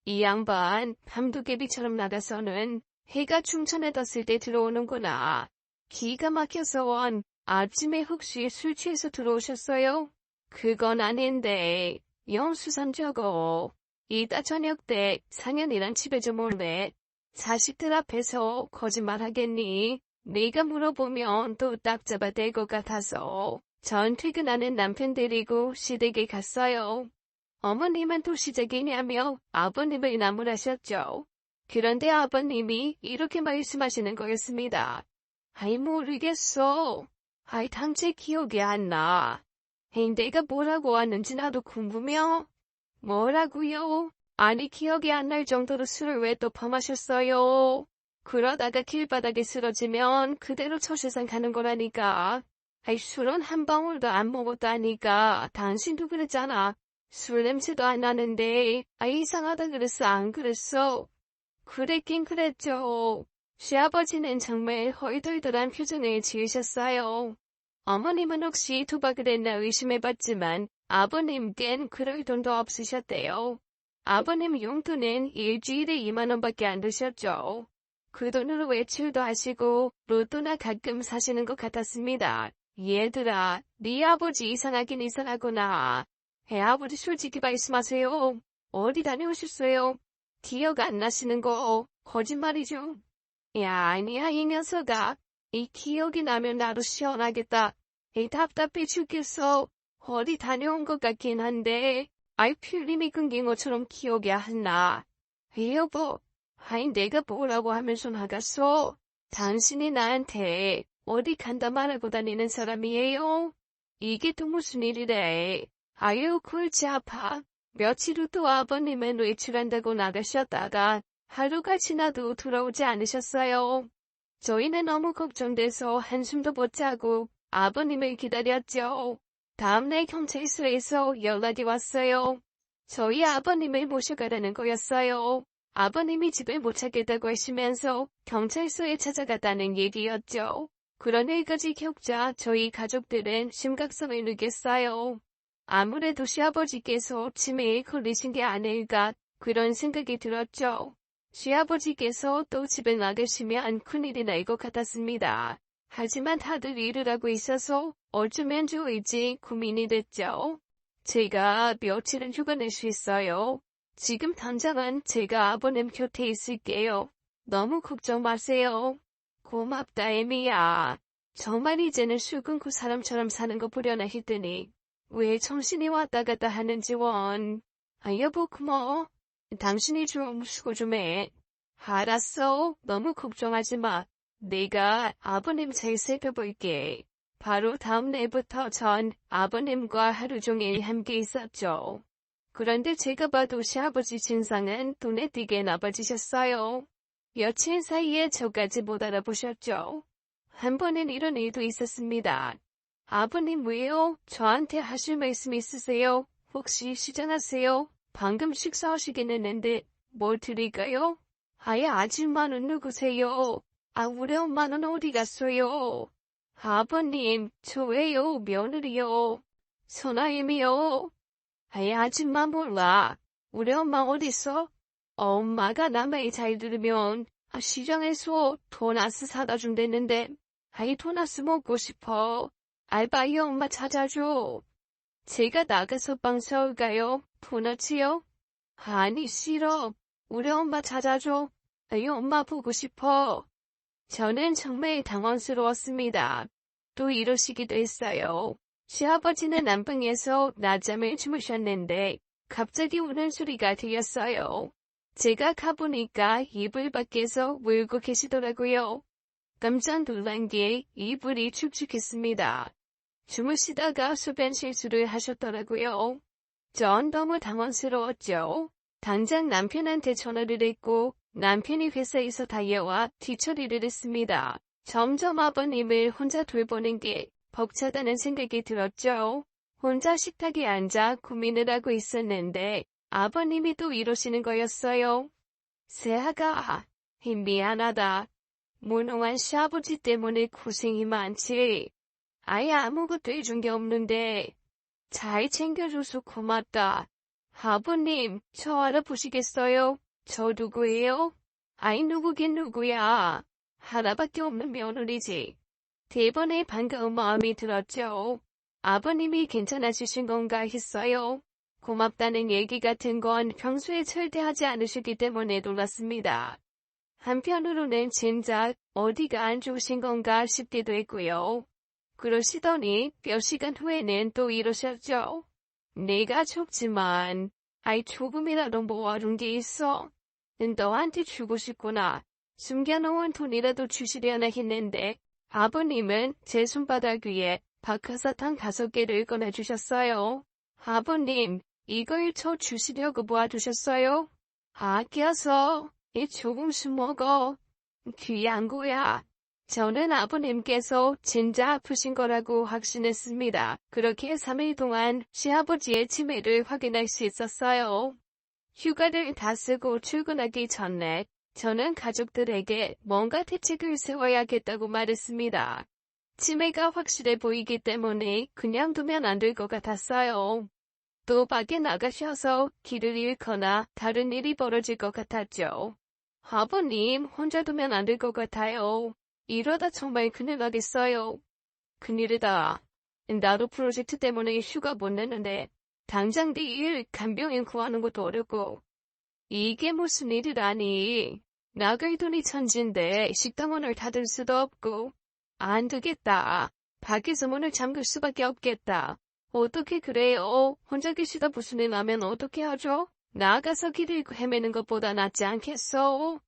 이 양반 밤도깨비처럼 나가서는 해가 중천에 떴을 때 들어오는구나. 기가 막혀서 원. 아침에 혹시 술 취해서 들어오셨어요? 그건 아닌데 영 수상쩍어. 이따 저녁 때 상현이랑 집에 좀 올래. 자식들 앞에서 거짓말 하겠니? 네가 물어보면 또 딱 잡아댈 것 같아서 전 퇴근하는 남편 데리고 시댁에 갔어요. 어머님은 또 시댁이냐며 아버님을 나무라셨죠. 그런데 아버님이 이렇게 말씀하시는 거였습니다. 아이 모르겠어. 아이 당최 기억이 안 나. 내가 뭐라고 하는지 나도 궁금해요. 뭐라고요? 아니 기억이 안 날 정도로 술을 왜 또 퍼마셨어요? 그러다가 길바닥에 쓰러지면 그대로 저세상 가는 거라니까. 아이 술은 한 방울도 안 먹었다니까. 당신도 그랬잖아. 술 냄새도 안 나는데 아이 이상하다 그랬어 안 그랬어? 그랬긴 그랬죠. 시아버지는 정말 헐덜덜한 표정을 지으셨어요. 어머님은 혹시 도박을 했나 의심해봤지만 아버님께는 그럴 돈도 없으셨대요. 아버님 용돈은 일주일에 2만 원밖에 안 드셨죠. 그 돈으로 외출도 하시고 로또나 가끔 사시는 것 같았습니다. 얘들아, 네 아버지 이상하긴 이상하구나. 아버지 솔직히 말씀하세요. 어디 다녀오셨어요? 기억 안 나시는 거 거짓말이죠? 야, 아니야 이 녀석아. 이 기억이 나면 나도 시원하겠다. 이 답답해 죽겠어. 어디 다녀온 것 같긴 한데 아이 필름이 끊긴 것처럼 기억이 안 나. 여보, 아이 내가 뭐라고 하면서 나갔어? 당신이 나한테 어디 간다 말하고 다니는 사람이에요? 이게 또 무슨 일이래? 아유 골치 아파. 며칠 후 또 아버님은 외출한다고 나가셨다가 하루가 지나도 돌아오지 않으셨어요. 저희는 너무 걱정돼서 한숨도 못 자고 아버님을 기다렸죠. 다음날 경찰서에서 연락이 왔어요. 저희 아버님을 모셔가라는 거였어요. 아버님이 집을 못 찾겠다고 하시면서 경찰서에 찾아갔다는 얘기였죠. 그런 일까지 겪자 저희 가족들은 심각성을 느꼈어요. 아무래도 시아버지께서 치매에 걸리신 게 아닐까 그런 생각이 들었죠. 시아버지께서 또 집에 나가시면 큰일이 날 것 같았습니다. 하지만 다들 일을 하고 있어서 어쩌면 좋을지 고민이 됐죠. 제가 며칠은 휴가 낼 수 있어요. 지금 당장은 제가 아버님 곁에 있을게요. 너무 걱정 마세요. 고맙다 에미야. 정말 이제는 술 끊고 사람처럼 사는 거 보려나 했더니 왜 정신이 왔다 갔다 하는지 원. 여보 고마워. 당신이 좀 수고 좀 해. 알았어. 너무 걱정하지 마. 내가 아버님 잘 살펴볼게. 바로 다음 날부터 전 아버님과 하루 종일 함께 있었죠. 그런데 제가 봐도 시아버지 증상은 눈에 띄게 나빠지셨어요. 며칠 사이에 저까지 못 알아보셨죠. 한 번은 이런 일도 있었습니다. 아버님 왜요? 저한테 하실 말씀 있으세요? 혹시 시장하세요? 방금 식사하시긴 했는데 뭘 드릴까요? 아줌마는 누구세요? 우리 엄마는 어디 갔어요? 아버님, 저예요, 며느리요. 선아임이요. 아줌마 몰라. 우리 엄마 어딨어? 엄마가 나 말 잘 들으면 시장에서 도나스 사다 준댔는데 도나스 먹고 싶어. 알바이 엄마 찾아줘. 제가 나가서 빵 사올까요? 도넛이요? 아니 싫어. 우리 엄마 찾아줘. 엄마 보고 싶어. 저는 정말 당황스러웠습니다. 또 이러시기도 했어요. 시아버지는 안방에서 낮잠을 주무셨는데 갑자기 우는 소리가 들렸어요. 제가 가보니까 이불 밖에서 울고 계시더라고요. 깜짝 놀란 게 이불이 축축했습니다. 주무시다가 소변 실수를 하셨더라고요. 전 너무 당황스러웠죠. 당장 남편한테 전화를 했고 남편이 회사에서 달려와 뒤처리를 했습니다. 점점 아버님을 혼자 돌보는 게 벅차다는 생각이 들었죠. 혼자 식탁에 앉아 고민을 하고 있었는데 아버님이 또 이러시는 거였어요. 새아가, 미안하다. 무능한 시아버지 때문에 고생이 많지. 아무것도 해준 게 없는데 잘 챙겨줘서 고맙다. 아버님, 저 알아보시겠어요? 저 누구예요? 누구긴 누구야. 하나밖에 없는 며느리지. 대번에 반가운 마음이 들었죠. 아버님이 괜찮아지신 건가 했어요. 고맙다는 얘기 같은 건 평소에 절대 하지 않으시기 때문에 놀랐습니다. 한편으로는 진작 어디가 안 좋으신 건가 싶기도 했고요. 그러시더니 몇 시간 후에는 또 이러셨죠. 내가 좁지만 조금이라도 모아둔 게 있어. 너한테 주고 싶구나. 숨겨놓은 돈이라도 주시려나 했는데 아버님은 제 손바닥 위에 박하사탕 5개를 꺼내주셨어요. 아버님, 이걸 저 주시려고 모아두셨어요? 아껴서 조금씩 먹어. 귀한 거야. 저는 아버님께서 진짜 아프신 거라고 확신했습니다. 그렇게 3일 동안 시아버지의 치매를 확인할 수 있었어요. 휴가를 다 쓰고 출근하기 전에 저는 가족들에게 뭔가 대책을 세워야겠다고 말했습니다. 치매가 확실해 보이기 때문에 그냥 두면 안 될 것 같았어요. 또 밖에 나가셔서 길을 잃거나 다른 일이 벌어질 것 같았죠. 아버님 혼자 두면 안 될 것 같아요. 이러다 정말 큰일 나겠어요. 큰일이다. 나도 프로젝트 때문에 휴가 못 내는데 당장 내일 간병인 구하는 것도 어렵고. 이게 무슨 일이라니. 나갈 돈이 천진데 식당문을 닫을 수도 없고. 안 되겠다. 밖에서 문을 잠글 수밖에 없겠다. 어떻게 그래요? 혼자 계시다 무슨 일 나면 어떻게 하죠? 나가서 길 잃고 헤매는 것보다 낫지 않겠어?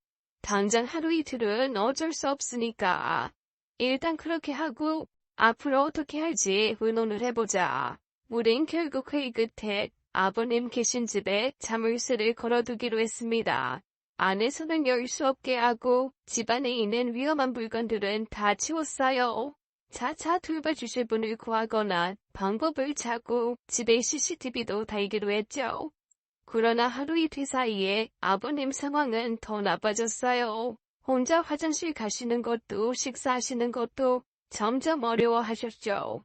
당장 하루 이틀은 어쩔 수 없으니까. 일단 그렇게 하고 앞으로 어떻게 할지 의논을 해보자. 우린 결국 회의 끝에 아버님 계신 집에 자물쇠를 걸어두기로 했습니다. 안에서는 열 수 없게 하고 집안에 있는 위험한 물건들은 다 치웠어요. 차차 돌봐주실 분을 구하거나 방법을 찾고 집에 CCTV도 달기로 했죠. 그러나 하루 이틀 사이에 아버님 상황은 더 나빠졌어요. 혼자 화장실 가시는 것도 식사하시는 것도 점점 어려워하셨죠.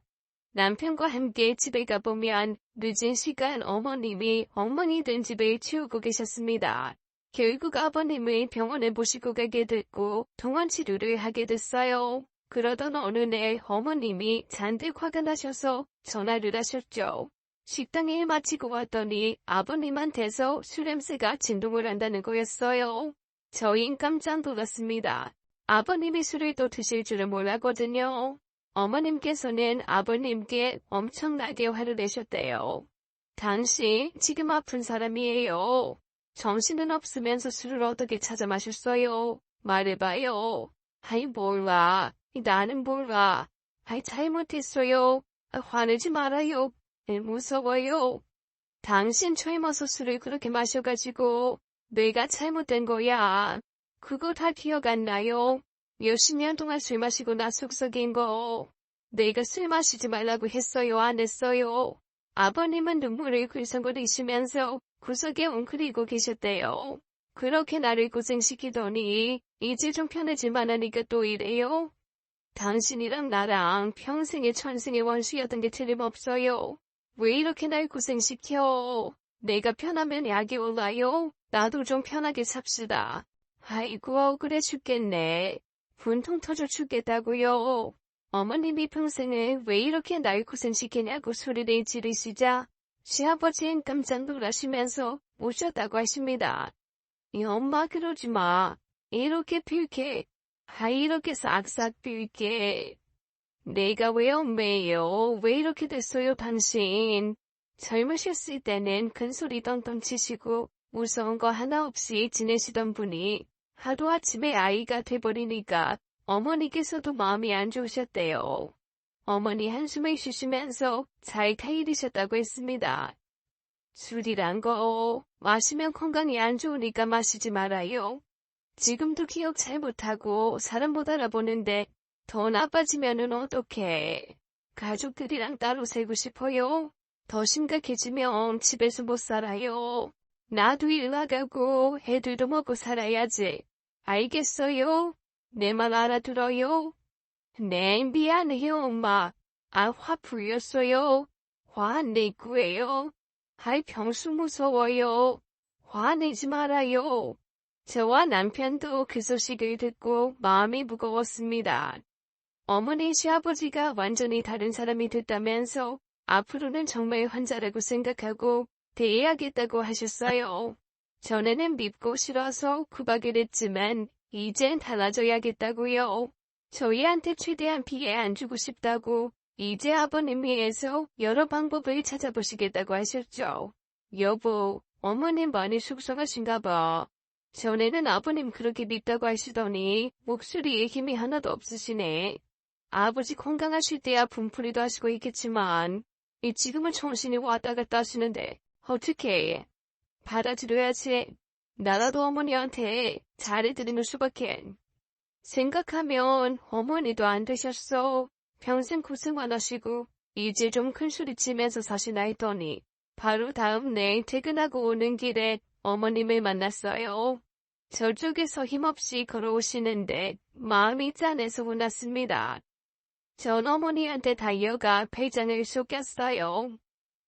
남편과 함께 집에 가보면 늦은 시간 어머님이 엉망이 된 집을 치우고 계셨습니다. 결국 아버님을 병원에 모시고 가게 됐고 통원 치료를 하게 됐어요. 그러던 어느 날 어머님이 잔뜩 화가 나셔서 전화를 하셨죠. 식당에 일 마치고 왔더니 아버님한테서 술 냄새가 진동을 한다는 거였어요. 저흰 깜짝 놀랐습니다. 아버님이 술을 또 드실 줄은 몰랐거든요. 어머님께서는 아버님께 엄청나게 화를 내셨대요. 당신 지금 아픈 사람이에요. 정신은 없으면서 술을 어떻게 찾아 마셨어요? 말해봐요. 아이 몰라. 나는 몰라. 아이 잘못했어요. 화내지 말아요. 무서워요. 당신 젊어서 술을 그렇게 마셔가지고 내가 잘못된 거야. 그거 다 기억 안 나요? 몇십 년 동안 술 마시고 나 속썩인 거. 내가 술 마시지 말라고 했어요, 안 했어요? 아버님은 눈물을 글썽거리시면서 구석에 웅크리고 계셨대요. 그렇게 나를 고생시키더니 이제 좀 편해질만 하니까 또 이래요? 당신이랑 나랑 평생의 천생의 원수였던 게 틀림없어요. 왜 이렇게 날 고생시켜? 내가 편하면 약이 올라요? 나도 좀 편하게 삽시다. 아이고 억울해 죽겠네. 분통 터져 죽겠다고요. 어머님이 평생을 왜 이렇게 날 고생시키냐고 소리를 지르시자 시아버지는 깜짝 놀라시면서 오셨다고 하십니다. 이 엄마 그러지 마. 이렇게 빌게. 이렇게 싹싹 빌게. 내가 왜 엄매예요? 왜 이렇게 됐어요 당신? 젊으셨을 때는 큰소리 떵떵 치시고 무서운 거 하나 없이 지내시던 분이 하루아침에 아이가 돼버리니까 어머니께서도 마음이 안 좋으셨대요. 어머니 한숨을 쉬시면서 잘 타일이셨다고 했습니다. 술이란 거 마시면 건강이 안 좋으니까 마시지 말아요. 지금도 기억 잘 못하고 사람 못 알아보는데 더 나빠지면은 어떡해. 가족들이랑 따로 살고 싶어요. 더 심각해지면 집에서 못 살아요. 나도 일 나가고 애들도 먹고 살아야지. 알겠어요? 내 말 알아들어요? 네, 미안해요, 엄마. 화 풀렸어요. 화 안 낼 거예요. 평소 무서워요. 화내지 말아요. 저와 남편도 그 소식을 듣고 마음이 무거웠습니다. 어머니 시아버지가 완전히 다른 사람이 됐다면서 앞으로는 정말 환자라고 생각하고 대해야겠다고 하셨어요. 전에는 밉고 싫어서 구박을 했지만 이젠 달라져야겠다고요. 저희한테 최대한 피해 안 주고 싶다고 이제 아버님 위해서 여러 방법을 찾아보시겠다고 하셨죠. 여보, 어머님 많이 속상하신가 봐. 전에는 아버님 그렇게 밉다고 하시더니 목소리에 힘이 하나도 없으시네. 아버지 건강하실 때야 분풀이도 하시고 있겠지만 지금은 정신이 왔다 갔다 하시는데 어떻게 받아들여야지. 나라도 어머니한테 잘해드리는 수밖에. 생각하면 어머니도 안 되셨어. 평생 고생만 하시고 이제 좀 큰 소리 치면서 사시나 했더니 바로 다음 날 퇴근하고 오는 길에 어머님을 만났어요. 저쪽에서 힘없이 걸어오시는데 마음이 짠해서 혼났습니다. 전 어머니한테 달려가 배장을 속였어요.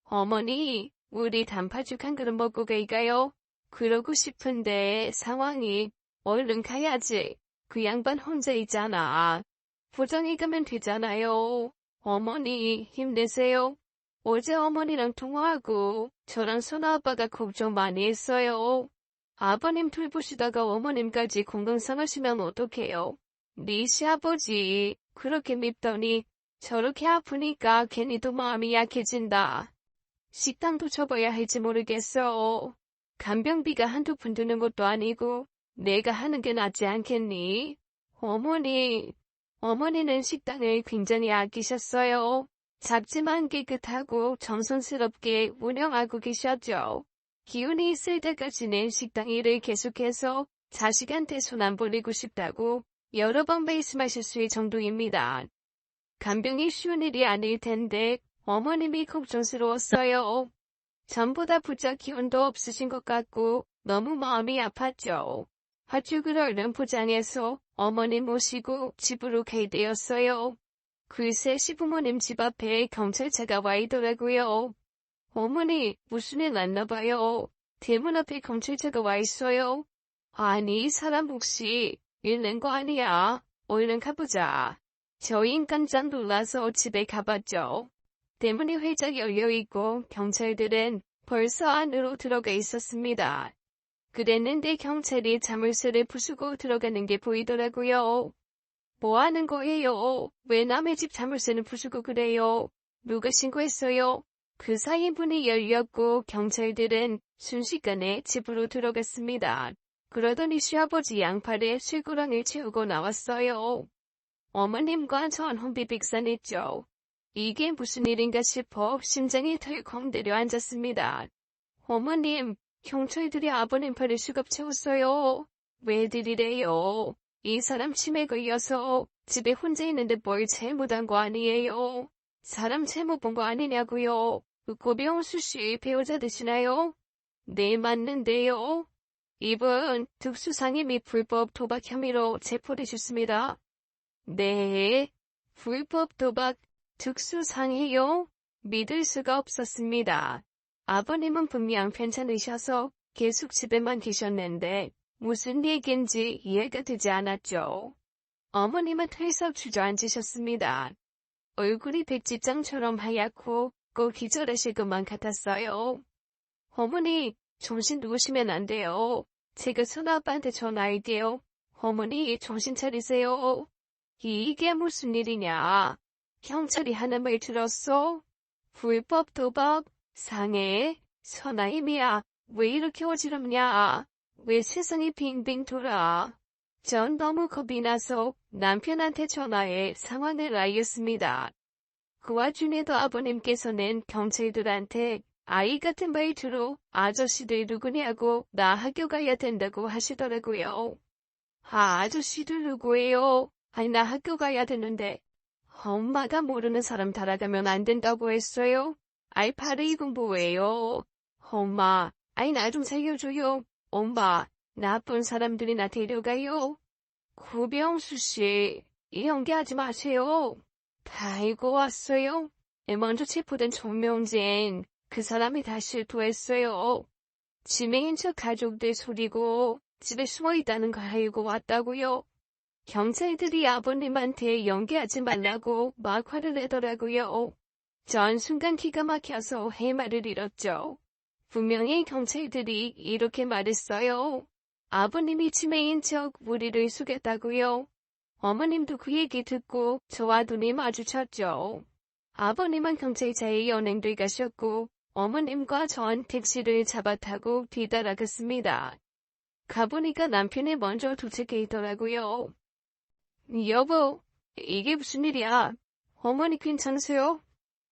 어머니, 우리 단팥죽 한 그릇 먹고 갈까요? 그러고 싶은데 상황이 얼른 가야지. 그 양반 혼자 있잖아. 보정이 가면 되잖아요. 어머니 힘내세요. 어제 어머니랑 통화하고 저랑 손아빠가 걱정 많이 했어요. 아버님 돌보시다가 어머님까지 건강 상하시면 어떡해요? 네 시아버지 그렇게 밉더니 저렇게 아프니까 괜히 또 마음이 약해진다. 식당도 접어야 할지 모르겠어. 간병비가 한두 푼 드는 것도 아니고 내가 하는 게 낫지 않겠니? 어머니는 식당을 굉장히 아끼셨어요. 작지만 깨끗하고 정성스럽게 운영하고 계셨죠. 기운이 있을 때까지는 식당 일을 계속해서 자식한테 손 안 벌리고 싶다고 여러 번 말씀하셨을 정도입니다. 간병이 쉬운 일이 아닐 텐데 어머님이 걱정스러웠어요. 전보다 부쩍 기운도 없으신 것 같고 너무 마음이 아팠죠. 팥죽을 얼른 포장해서 어머님 모시고 집으로 가야 되었어요. 글쎄 시부모님 집 앞에 경찰차가 와 있더라고요. 어머니 무슨 일 났나 봐요. 대문 앞에 경찰차가 와 있어요. 아니 이 사람 혹시 일 낸 거 아니야? 얼른 가보자. 저희는 깜짝 놀라서 집에 가봤죠. 대문이 활짝 열려있고 경찰들은 벌써 안으로 들어가 있었습니다. 그랬는데 경찰이 자물쇠를 부수고 들어가는 게 보이더라고요. 뭐 하는 거예요? 왜 남의 집 자물쇠는 부수고 그래요? 누가 신고했어요? 그 사이 문이 열렸고 경찰들은 순식간에 집으로 들어갔습니다. 그러더니 시아버지 양팔에 쇠고랑을 채우고 나왔어요. 어머님과 전 혼비백산했죠. 이게 무슨 일인가 싶어 심장이 덜컹 내려앉았습니다. 어머님, 경찰들이 아버님 팔에 수갑 채웠어요. 왜들 이래요? 이 사람 치매 걸려서 집에 혼자 있는데 뭘 잘못한 거 아니에요? 사람 잘못 본 거 아니냐고요? 고병수 씨 배우자 되시나요? 네, 맞는데요. 이분 특수상해 및 불법 도박 혐의로 체포되셨습니다. 네, 불법 도박 특수상해요? 믿을 수가 없었습니다. 아버님은 분명 괜찮으셔서 계속 집에만 계셨는데 무슨 얘기인지 이해가 되지 않았죠. 어머님은 털썩 주저앉으셨습니다. 얼굴이 백지장처럼 하얗고 꼭 기절하실 것만 같았어요. 어머니, 정신 놓으시면 안 돼요. 제가 손아빠한테 전화할게요. 어머니, 정신 차리세요. 이게 무슨 일이냐? 경찰이 하는 말 들었어? 불법 도박, 상해, 선아임이야. 왜 이렇게 어지럽냐? 왜 세상이 빙빙 돌아? 전 너무 겁이 나서 남편한테 전화해 상황을 알렸습니다. 그 와중에도 아버님께서는 경찰들한테 아이 같은 말투로 아저씨들 누구냐고 나 학교 가야 된다고 하시더라고요. 아저씨들 누구예요? 아니 나 학교 가야 되는데. 엄마가 모르는 사람 따라가면 안 된다고 했어요. 아이 바르이 공부해요. 엄마, 아이 나 좀 살려줘요. 엄마, 나쁜 사람들이 나 데려가요. 구병수 씨, 연기하지 마세요. 다 알고 왔어요. 먼저 체포된 정명진, 그 사람이 다 실토했어요. 지명인 척 가족들 소리고 집에 숨어 있다는 걸 알고 왔다고요. 경찰들이 아버님한테 연기하지 말라고 막 화를 내더라고요. 전 순간 기가 막혀서 할 말을 잃었죠. 분명히 경찰들이 이렇게 말했어요. 아버님이 치매인 척 우리를 속였다고요. 어머님도 그 얘기 듣고 저와 눈이 마주쳤죠. 아버님은 경찰차에 연행돼 가셨고 어머님과 전 택시를 잡아 타고 뒤따라갔습니다. 가보니까 남편이 먼저 도착해 있더라고요. 여보, 이게 무슨 일이야? 어머니 괜찮으세요?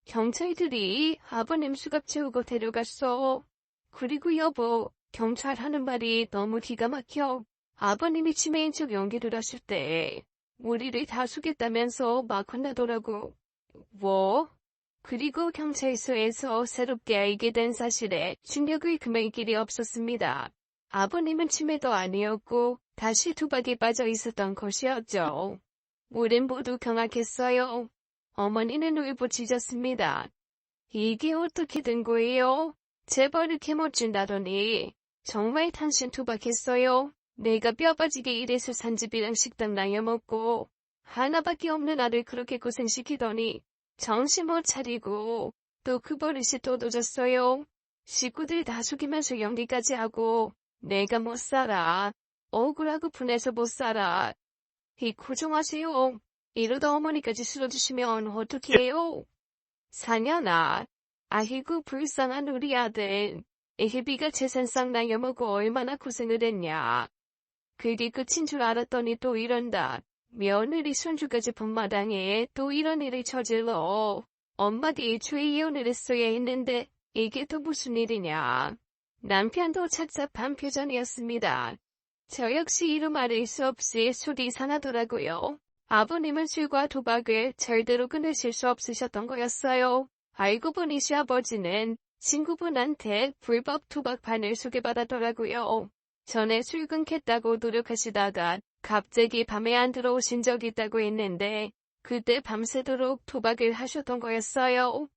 경찰들이 아버님 수갑 채우고 데려갔어. 그리고 여보, 경찰 하는 말이 너무 기가 막혀. 아버님이 치매인 척 연기를 하실 때 우리를 다 속였다면서 막 혼나더라고. 뭐? 그리고 경찰서에서 새롭게 알게 된 사실에 충격을 금할 길이 없었습니다. 아버님은 치매도 아니었고 다시 도박에 빠져 있었던 것이었죠. 우린 모두 경악했어요. 어머니는 울부짖었습니다. 이게 어떻게 된 거예요? 재벌 이렇게 멋진다더니 정말 당신 도박했어요? 내가 뼈 빠지게 일해서 산 집이랑 식당 나눠먹고 하나밖에 없는 아들 그렇게 고생시키더니 정신 못 차리고 또 그 버릇이 또 도졌어요. 식구들 다 속이면서 연기까지 하고 내가 못 살아. 억울하고 분해서 못 살아. 고정하세요. 이러다 어머니까지 쓰러지시면 어떡해요? 사년아. 아이고 불쌍한 우리 아들. 애비가 재산상 나눠먹고 얼마나 고생을 했냐. 그게 끝인 줄 알았더니 또 이런다. 며느리 손주까지 본마당에 또 이런 일을 저질러. 엄마가 애초에 이혼을 했어야 했는데 이게 또 무슨 일이냐. 남편도 착잡한 표정이었습니다. 저 역시 이루 말할 수 없이 속이 상하더라고요. 아버님은 술과 도박을 절대로 끊으실 수 없으셨던 거였어요. 알고 보니 시아버지는 친구분한테 불법 도박판을 소개받았더라고요. 전에 술 끊겠다고 노력하시다가 갑자기 밤에 안 들어오신 적이 있다고 했는데 그때 밤새도록 도박을 하셨던 거였어요.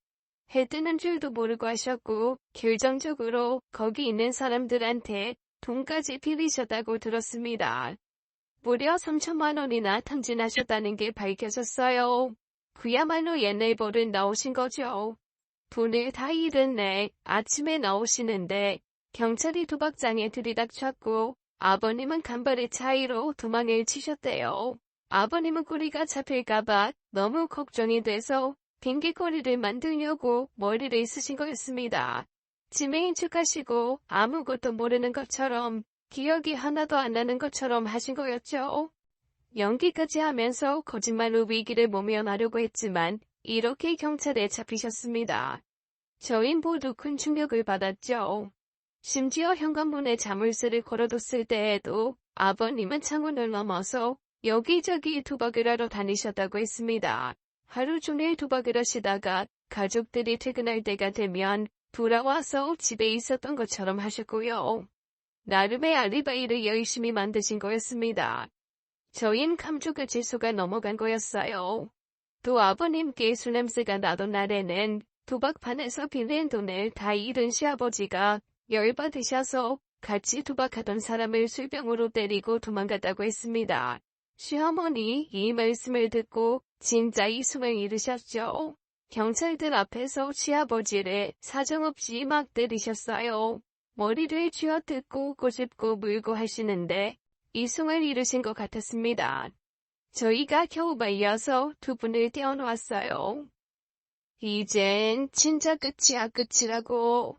해 뜨는 줄도 모르고 하셨고 결정적으로 거기 있는 사람들한테 돈까지 빌리셨다고 들었습니다. 무려 3천만 원이나 탕진하셨다는 게 밝혀졌어요. 그야말로 옛날 버릇 나오신 거죠. 돈을 다 잃었네. 아침에 나오시는데 경찰이 도박장에 들이닥쳤고 아버님은 간발의 차이로 도망을 치셨대요. 아버님은 꼬리가 잡힐까봐 너무 걱정이 돼서 핑계거리를 만들려고 머리를 쓰신 거였습니다. 지메인 척하시고 아무것도 모르는 것처럼 기억이 하나도 안 나는 것처럼 하신 거였죠. 연기까지 하면서 거짓말로 위기를 모면하려고 했지만 이렇게 경찰에 잡히셨습니다. 저희 모두 큰 충격을 받았죠. 심지어 현관문에 자물쇠를 걸어뒀을 때에도 아버님은 창문을 넘어서 여기저기 도박을 하러 다니셨다고 했습니다. 하루 종일 도박을 하시다가 가족들이 퇴근할 때가 되면 돌아와서 집에 있었던 것처럼 하셨고요. 나름의 알리바이를 열심히 만드신 거였습니다. 저흰 감쪽같이 속아 넘어간 거였어요. 또 아버님께 술 냄새가 나던 날에는 도박판에서 빌린 돈을 다 잃은 시아버지가 열받으셔서 같이 도박하던 사람을 술병으로 때리고 도망갔다고 했습니다. 시어머니 이 말씀을 듣고 진짜 이숨을 잃으셨죠. 경찰들 앞에서 시아버지를 사정없이 막 때리셨어요. 머리를 쥐어뜯고 꼬집고 물고 하시는데 이승을 잃으신 것 같았습니다. 저희가 겨우 말려서 두 분을 떼어놓았어요. 이젠 진짜 끝이야 끝이라고.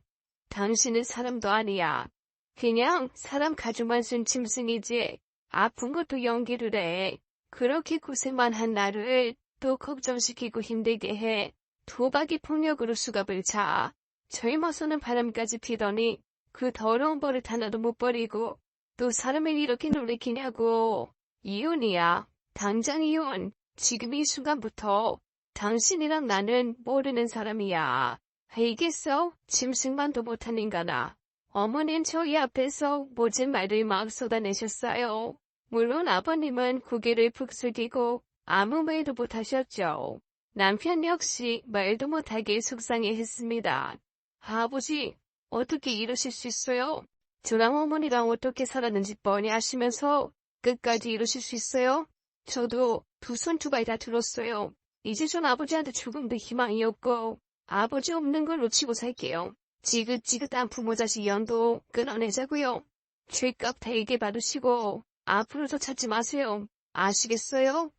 당신은 사람도 아니야. 그냥 사람 가죽만 쓴 짐승이지. 아픈 것도 연기를 해. 그렇게 고생만 한 나를 또 걱정시키고 힘들게 해. 도박이 폭력으로 수갑을 차. 젊어서는 바람까지 피더니 그 더러운 버릇 하나도 못 버리고 또 사람을 이렇게 놀래키냐고. 이혼이야. 당장 이혼. 지금 이 순간부터. 당신이랑 나는 모르는 사람이야. 알겠어? 짐승만도 못한 인간아. 어머니는 저희 앞에서 모진 말을 막 쏟아내셨어요. 물론 아버님은 고개를 푹 숙이고 아무 말도 못하셨죠. 남편 역시 말도 못하게 속상해했습니다. 아버지, 어떻게 이러실 수 있어요? 저랑 어머니랑 어떻게 살았는지 뻔히 아시면서 끝까지 이러실 수 있어요? 저도 두 손 두 발 다 들었어요. 이제 전 아버지한테 조금도 희망이 없고 아버지 없는 걸 놓치고 살게요. 지긋지긋한 부모 자식 연도 끊어내자고요. 죄값 되게 받으시고 앞으로도 찾지 마세요. 아시겠어요?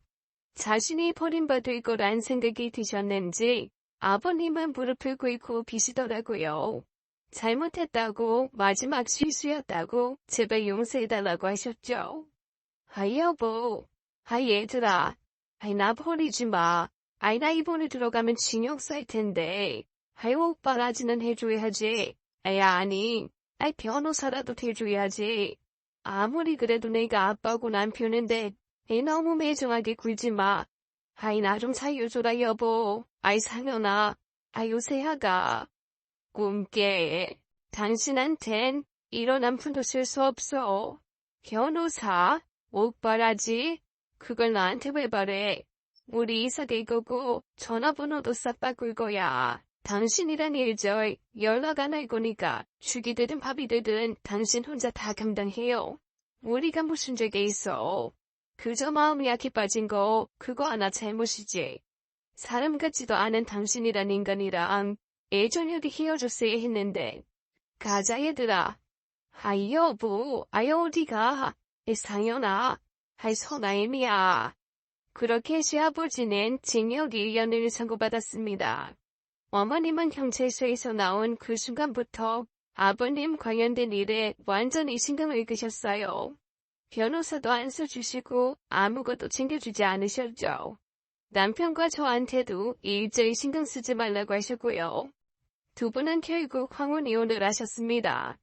자신이 버림받을 거란 생각이 드셨는지 아버님은 무릎을 꿇고 비시더라고요. 잘못했다고 마지막 실수였다고 제발 용서해달라고 하셨죠. 아이 여보, 아이 얘들아, 아이 나 버리지 마. 아이 나 이번에 들어가면 징역 살 텐데. 아이 오빠라지는 해줘야지. 아니, 아이 변호사라도 해줘야지. 아무리 그래도 내가 아빠고 남편인데 애 너무 매정하게 굴지 마. 아이 나 좀 살려줘라 여보. 아이 상현아. 아이 요새아가. 꿈깨. 당신한텐 이런 남편도 쓸 수 없어. 변호사? 오빠라지? 그걸 나한테 왜 바래? 우리 이사 갈 거고 전화번호도 싹 바꿀 거야. 당신이란 일절 연락 안 할 거니까 죽이 되든 밥이 되든 당신 혼자 다 감당해요. 우리가 무슨 죄가 있어. 그저 마음이 약해 빠진 거 그거 하나 잘못이지. 사람 같지도 않은 당신이란 인간이랑 예전여기 헤어졌어야 했는데. 가자 얘들아. 아이 여보, 아이 어디가? 상현아, 아이 선아임이야. 그렇게 시아버지는 징역 1년을 선고받았습니다. 어머님은 경찰서에서 나온 그 순간부터 아버님 관련된 일에 완전히 신경을 끄셨어요. 변호사도 안 써주시고 아무것도 챙겨주지 않으셨죠. 남편과 저한테도 일제히 신경 쓰지 말라고 하셨고요. 두 분은 결국 황혼 이혼을 하셨습니다.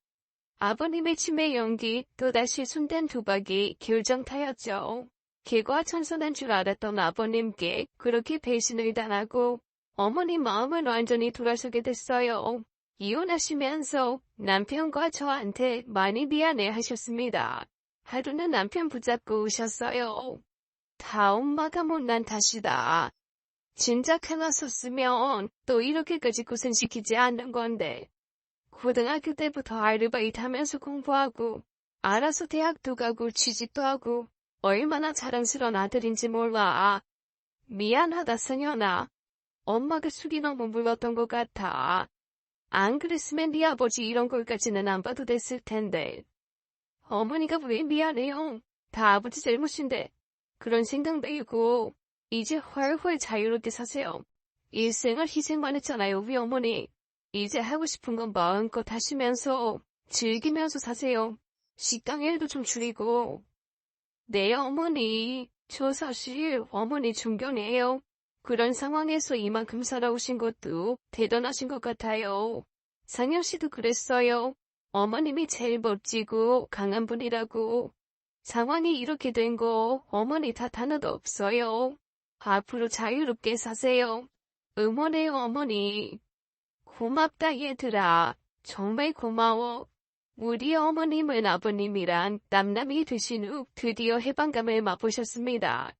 아버님의 치매 연기 또다시 순단 도박이 결정타였죠. 개과천선한 줄 알았던 아버님께 그렇게 배신을 당하고 어머니 마음은 완전히 돌아서게 됐어요. 이혼하시면서 남편과 저한테 많이 미안해 하셨습니다. 하루는 남편 붙잡고 우셨어요. 다 엄마가 못난 탓이다. 진작 하나 썼으면 또 이렇게까지 고생시키지 않는 건데. 고등학교 때부터 아르바이트 하면서 공부하고 알아서 대학도 가고 취직도 하고 얼마나 자랑스러운 아들인지 몰라. 미안하다 승현아. 엄마가 술이 너무 물렀던 것 같아. 안 그랬으면 네 아버지 이런 걸까지는 안 봐도 됐을 텐데. 어머니가 왜 미안해요? 다 아버지 잘못인데. 그런 생각 말고 이제 훨훨 자유롭게 사세요. 일생을 희생만 했잖아요, 우리 어머니. 이제 하고 싶은 건 마음껏 하시면서 즐기면서 사세요. 식당 일도 좀 줄이고. 네, 어머니. 저 사실 어머니 존경해요. 그런 상황에서 이만큼 살아오신 것도 대단하신 것 같아요. 상현 씨도 그랬어요. 어머님이 제일 멋지고 강한 분이라고. 상황이 이렇게 된 거 어머니 탓 하나도 없어요. 앞으로 자유롭게 사세요. 응원해요, 어머니. 고맙다, 얘들아. 정말 고마워. 우리 어머님은 아버님이랑 남남이 되신 후 드디어 해방감을 맛보셨습니다.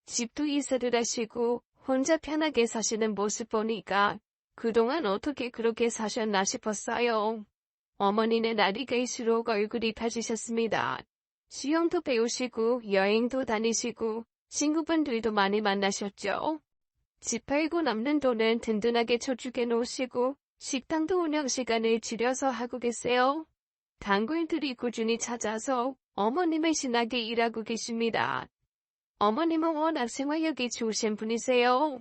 집도 이사를 하시고 혼자 편하게 사시는 모습 보니까 그동안 어떻게 그렇게 사셨나 싶었어요. 어머니는 날이 갈수록 얼굴이 펴지셨습니다. 수영도 배우시고 여행도 다니시고 친구분들도 많이 만나셨죠. 집 팔고 남는 돈은 든든하게 저축해 놓으시고 식당도 운영 시간을 줄여서 하고 계세요. 단골들이 꾸준히 찾아서 어머님을 신나게 일하고 계십니다. 어머님은 워낙 생활력이 좋으신 분이세요.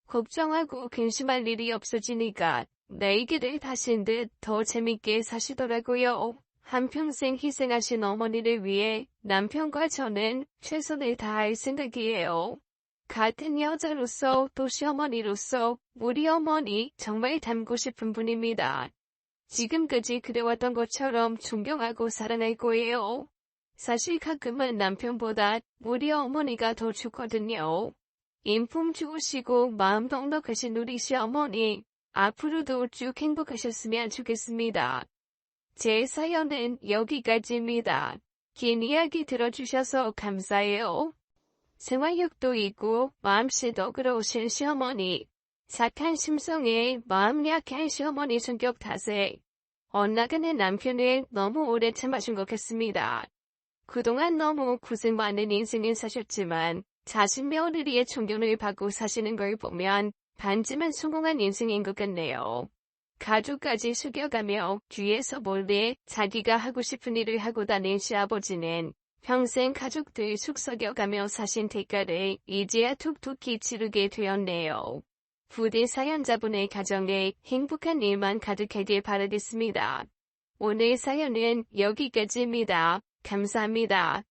걱정하고 근심할 일이 없어지니까 내 길을 다신 듯 더 재밌게 사시더라고요. 한평생 희생하신 어머니를 위해 남편과 저는 최선을 다할 생각이에요. 같은 여자로서 또 시어머니로서 우리 어머니 정말 닮고 싶은 분입니다. 지금까지 그래왔던 것처럼 존경하고 사랑할 거예요. 사실 가끔은 남편보다 우리 어머니가 더 좋거든요. 인품 좋으시고 마음 넉넉하신 우리 시어머니, 앞으로도 쭉 행복하셨으면 좋겠습니다. 제 사연은 여기까지입니다. 긴 이야기 들어주셔서 감사해요. 생활력도 있고 마음씨 너그러우신 시어머니, 착한 심성에 마음 약한 시어머니 성격 탓에 엇나가는 남편을 너무 오래 참아준 것 같습니다. 그동안 너무 고생 많은 인생을 사셨지만 자신 며느리의 존경을 받고 사시는 걸 보면 반쯤은 성공한 인생인 것 같네요. 가족까지 숙여가며 뒤에서 몰래 자기가 하고 싶은 일을 하고 다닌 시아버지는 평생 가족들 속썩여가며 사신 대가를 이제야 툭툭히 치르게 되었네요. 부디 사연자분의 가정에 행복한 일만 가득하길 바라겠습니다. 오늘 사연은 여기까지입니다. 감사합니다.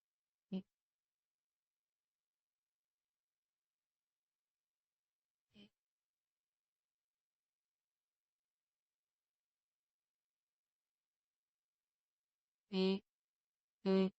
네. 네.